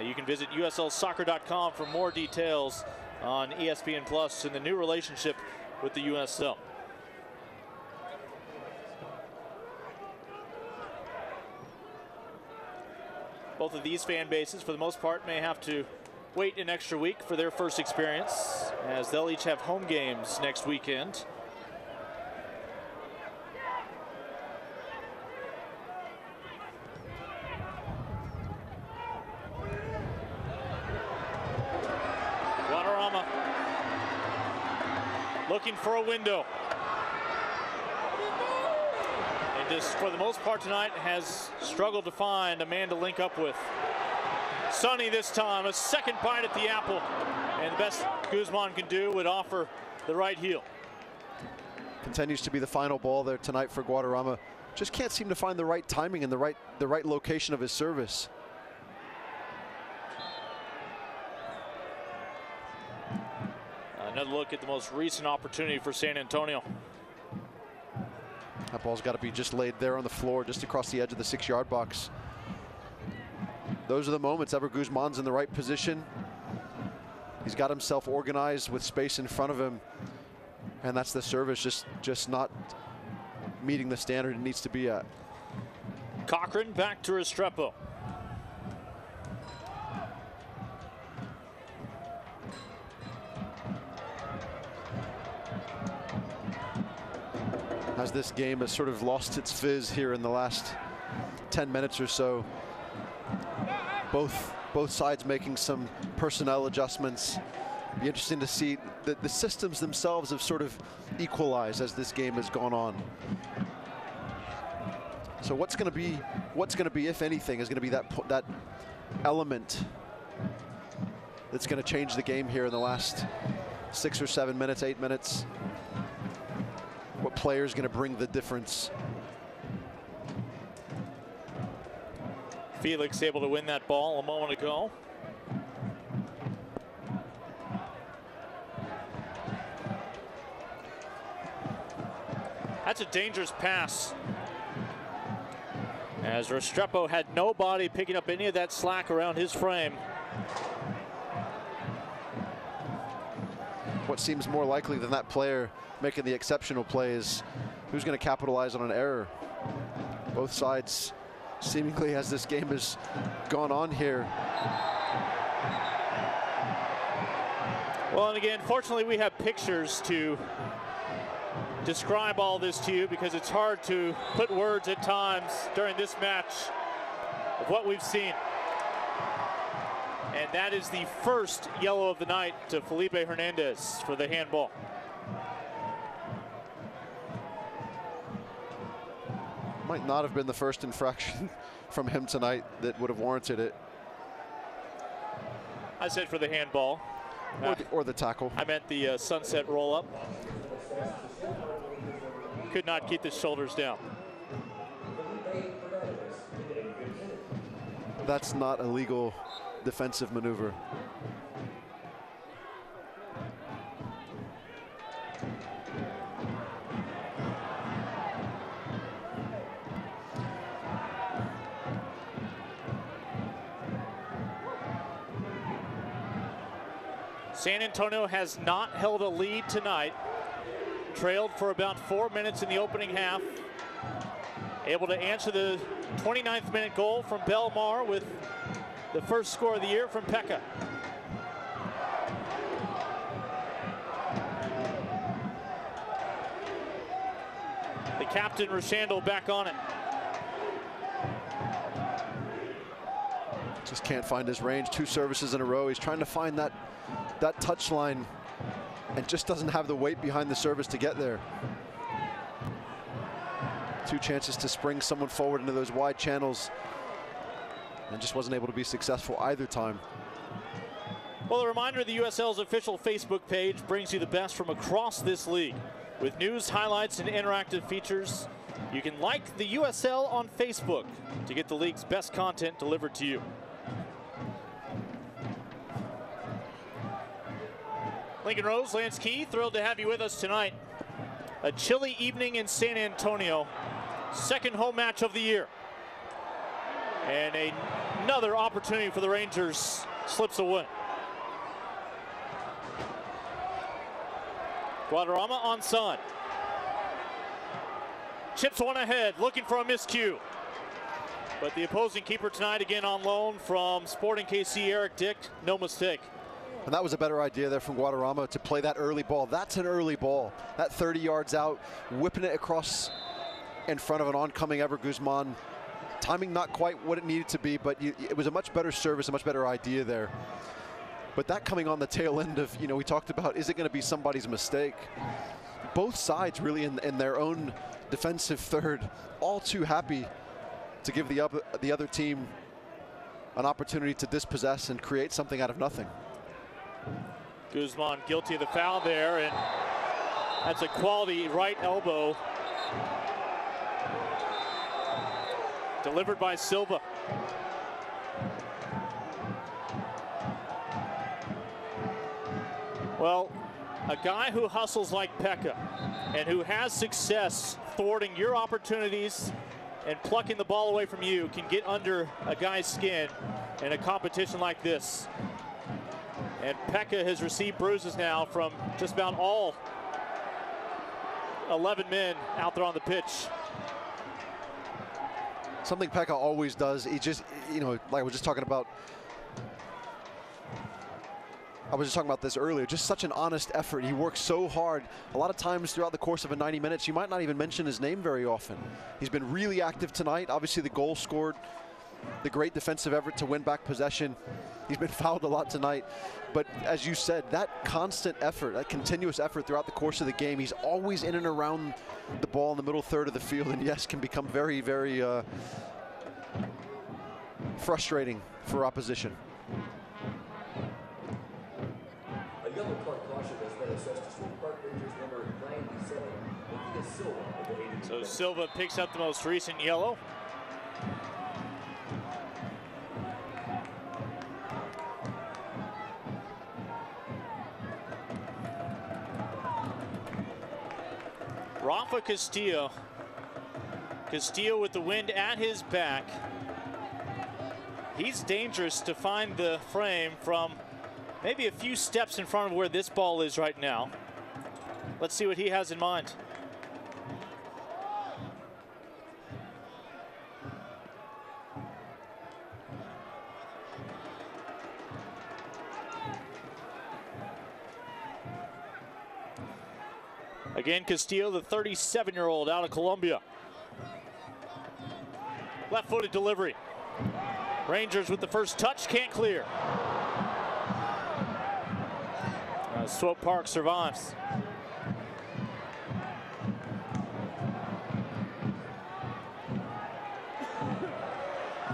You can visit USLsoccer.com for more details on ESPN Plus and the new relationship with the USL. Both of these fan bases, for the most part, may have to wait an extra week for their first experience, as they'll each have home games next weekend. Guadarrama looking for a window. This, for the most part tonight, has struggled to find a man to link up with. Sonny this time, a second bite at the apple. And the best Guzman can do would offer the right heel. Continues to be the final ball there tonight for Guadarrama. Just can't seem to find the right timing and the right location of his service. Another look at the most recent opportunity for San Antonio. That ball's got to be just laid there on the floor, just across the edge of the 6-yard box. Those are the moments. Ever Guzman's in the right position. He's got himself organized with space in front of him. And that's the service just not meeting the standard it needs to be at. Cochran back to Restrepo. As this game has sort of lost its fizz here in the last 10 minutes or so. Both sides making some personnel adjustments. Be interesting to see that the systems themselves have sort of equalized as this game has gone on. So what's going to be, if anything, is going to be that element that's going to change the game here in the last 6 or 7 minutes, 8 minutes. What player is going to bring the difference? Felix able to win that ball a moment ago. That's a dangerous pass, as Restrepo had nobody picking up any of that slack around his frame. What seems more likely than that player making the exceptional plays? Who's going to capitalize on an error? Both sides seemingly, as this game has gone on here. Well, and again, fortunately we have pictures to describe all this to you, because it's hard to put words at times during this match of what we've seen. And that is the first yellow of the night to Felipe Hernandez for the handball. Might not have been the first infraction from him tonight that would have warranted it. I said for the handball. Or the tackle. I meant the sunset roll-up. Could not keep his shoulders down. That's not a legal defensive maneuver. San Antonio has not held a lead tonight. Trailed for about 4 minutes in the opening half. Able to answer the 29th minute goal from Belmar with the first score of the year from Pekka. The captain, Randall, back on it. Just can't find his range. 2 services in a row. He's trying to find that touch line and just doesn't have the weight behind the service to get there. 2 chances to spring someone forward into those wide channels and just wasn't able to be successful either time. Well, a reminder, the USL's official Facebook page brings you the best from across this league. With news, highlights, and interactive features, you can like the USL on Facebook to get the league's best content delivered to you. Lincoln Rose, Lance Key, thrilled to have you with us tonight. A chilly evening in San Antonio, second home match of the year. And another opportunity for the Rangers slips away. Guadarrama on side. Chips one ahead, looking for a miscue. But the opposing keeper tonight again on loan from Sporting KC, Eric Dick, no mistake. And that was a better idea there from Guadarrama to play that early ball. That's an early ball. That 30 yards out, whipping it across in front of an oncoming Ever Guzman. Timing not quite what it needed to be, but it was a much better service, a much better idea there. But that coming on the tail end of, we talked about, is it going to be somebody's mistake? Both sides really in their own defensive third, all too happy to give the other team an opportunity to dispossess and create something out of nothing. Guzman guilty of the foul there, and that's a quality right elbow. Delivered by Silva. Well, a guy who hustles like Pekka and who has success thwarting your opportunities and plucking the ball away from you can get under a guy's skin in a competition like this. And Pekka has received bruises now from just about all 11 men out there on the pitch. Something Pekka always does, he just, like I was just talking about this earlier, just such an honest effort. He works so hard. A lot of times throughout the course of a 90 minutes, you might not even mention his name very often. He's been really active tonight. Obviously the goal scored, the great defensive effort to win back possession. He's been fouled a lot tonight. But as you said, that constant effort, that continuous effort throughout the course of the game, he's always in and around the ball in the middle third of the field, and yes, can become very, very frustrating for opposition. A yellow card caution has been assessed to Swope Park Rangers number 97, Martinez Silva. So Silva picks up the most recent yellow. Rafa Castillo. Castillo with the wind at his back. He's dangerous to find the frame from maybe a few steps in front of where this ball is right now. Let's see what he has in mind. Again, Castillo, the 37-year-old out of Colombia. Left-footed delivery. Rangers with the first touch, can't clear. Swope Park survives.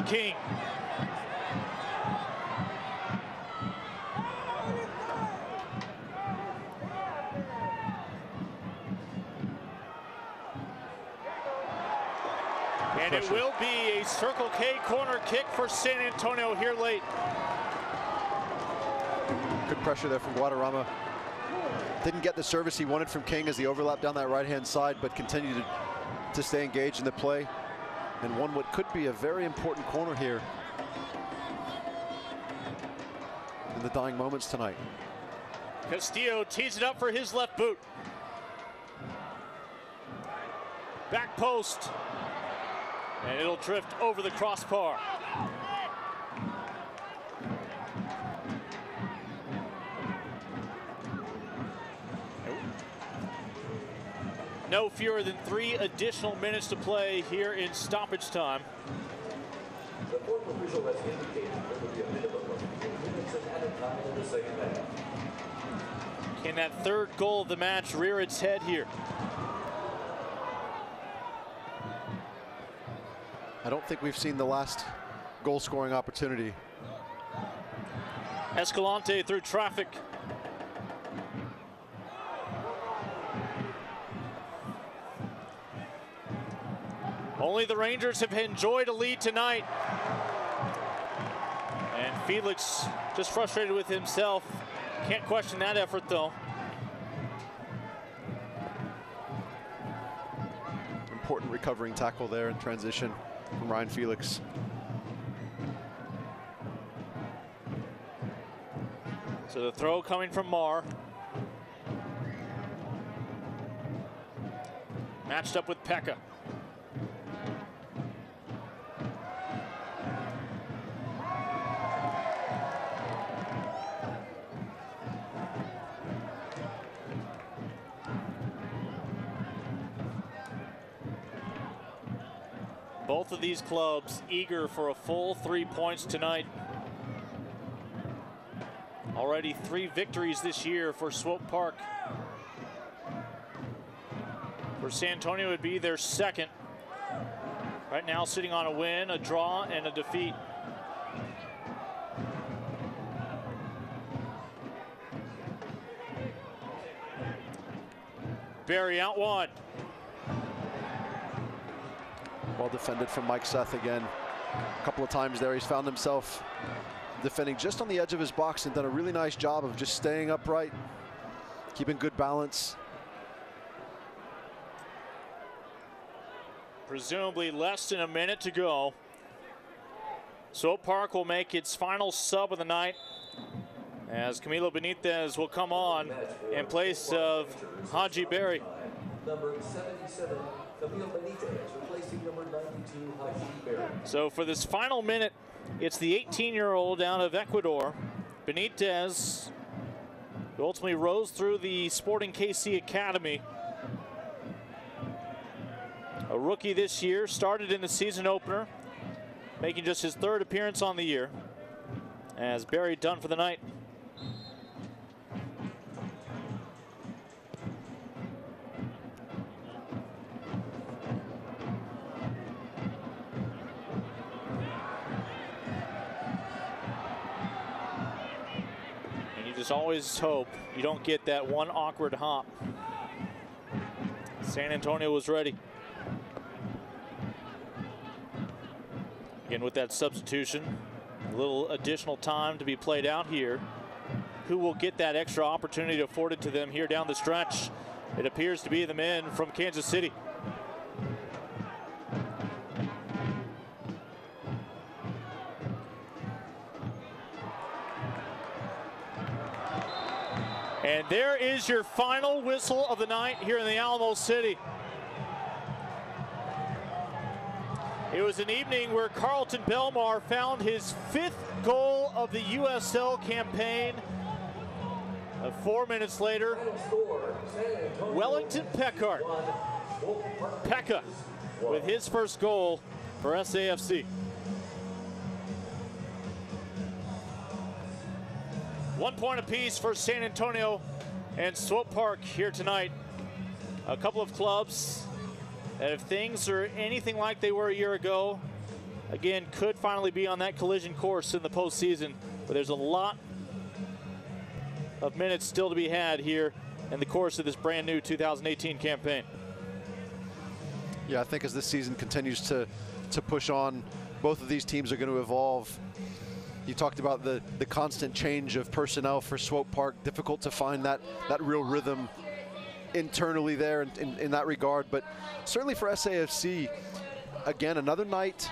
King. And it will be a Circle K corner kick for San Antonio here late. Good pressure there from Guadarrama. Didn't get the service he wanted from King as he overlapped down that right-hand side, but continued to stay engaged in the play and won what could be a very important corner here in the dying moments tonight. Castillo tees it up for his left boot. Back post. And it'll drift over the crossbar. No fewer than 3 additional minutes to play here in stoppage time. The fourth official has indicated there will be a minimum of 3 minutes of added time in the second half. Can that third goal of the match rear its head here? I don't think we've seen the last goal-scoring opportunity. Escalante through traffic. Only the Rangers have enjoyed a lead tonight. And Felix just frustrated with himself. Can't question that effort, though. Important recovering tackle there in transition from Ryan Felix. So the throw coming from Marr. Matched up with Pekka. Both of these clubs eager for a full 3 points tonight. Already 3 victories this year for Swope Park. For San Antonio, it would be their second. Right now sitting on a win, a draw, and a defeat. Barry out wide. Well defended from Mike Seth again. A couple of times there he's found himself defending just on the edge of his box and done a really nice job of just staying upright, keeping good balance. Presumably less than a minute to go. Swope Park will make its final sub of the night as Camilo Benitez will come on in place of Haji Berry. Number 77, Camilo Benitez, replacing number 92, Haji Berry. So for this final minute, it's the 18-year-old out of Ecuador, Benitez, who ultimately rose through the Sporting KC Academy. A rookie this year, started in the season opener, making just his 3rd appearance on the year. As Barry done for the night. And you just always hope you don't get that one awkward hop. San Antonio was ready. Again, with that substitution, a little additional time to be played out here. Who will get that extra opportunity afforded to them here down the stretch? It appears to be the men from Kansas City. And there is your final whistle of the night here in the Alamo City. It was an evening where Carlton Belmar found his 5th goal of the USL campaign. 4 minutes later, Wellington Peckart, Pekka, with his first goal for SAFC. 1 point apiece for San Antonio and Swope Park here tonight. A couple of clubs that if things are anything like they were a year ago, again, could finally be on that collision course in the postseason. But there's a lot of minutes still to be had here in the course of this brand new 2018 campaign. Yeah, I think as this season continues to push on, both of these teams are going to evolve. You talked about the constant change of personnel for Swope Park. Difficult to find that real rhythm internally there in that regard. But certainly for SAFC, again, another night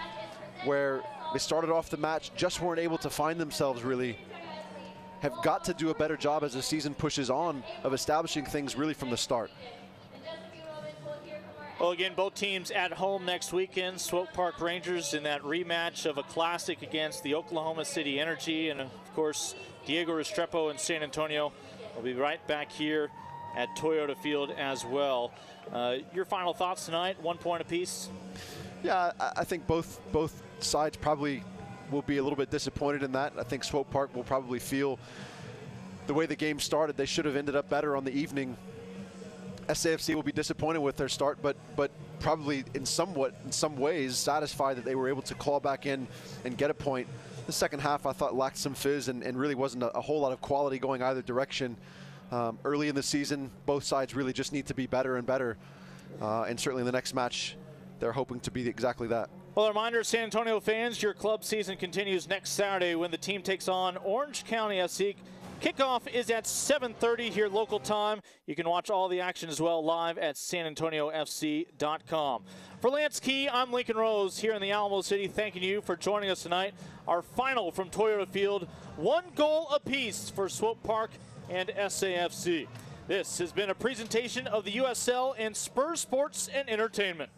where they started off the match, just weren't able to find themselves really. Have got to do a better job as the season pushes on of establishing things really from the start. Well, again, both teams at home next weekend. Swope Park Rangers in that rematch of a classic against the Oklahoma City Energy. And, of course, Diego Restrepo and San Antonio will be right back here at Toyota Field as well. Your final thoughts tonight, 1 point apiece? Yeah, I think both sides probably will be a little bit disappointed in that. I think Swope Park will probably feel the way the game started, they should have ended up better on the evening. SAFC will be disappointed with their start, but probably in some ways satisfied that they were able to claw back in and get a point. The second half I thought lacked some fizz and really wasn't a whole lot of quality going either direction. Early in the season, both sides really just need to be better and better. And certainly in the next match, they're hoping to be exactly that. Well, a reminder, San Antonio fans, your club season continues next Saturday when the team takes on Orange County SC. Kickoff is at 7:30 here local time. You can watch all the action as well live at sanantoniofc.com. For Lance Key, I'm Lincoln Rose here in the Alamo City, thanking you for joining us tonight. Our final from Toyota Field, 1 goal apiece for Swope Park and SAFC. This has been a presentation of the USL and Spurs Sports and Entertainment.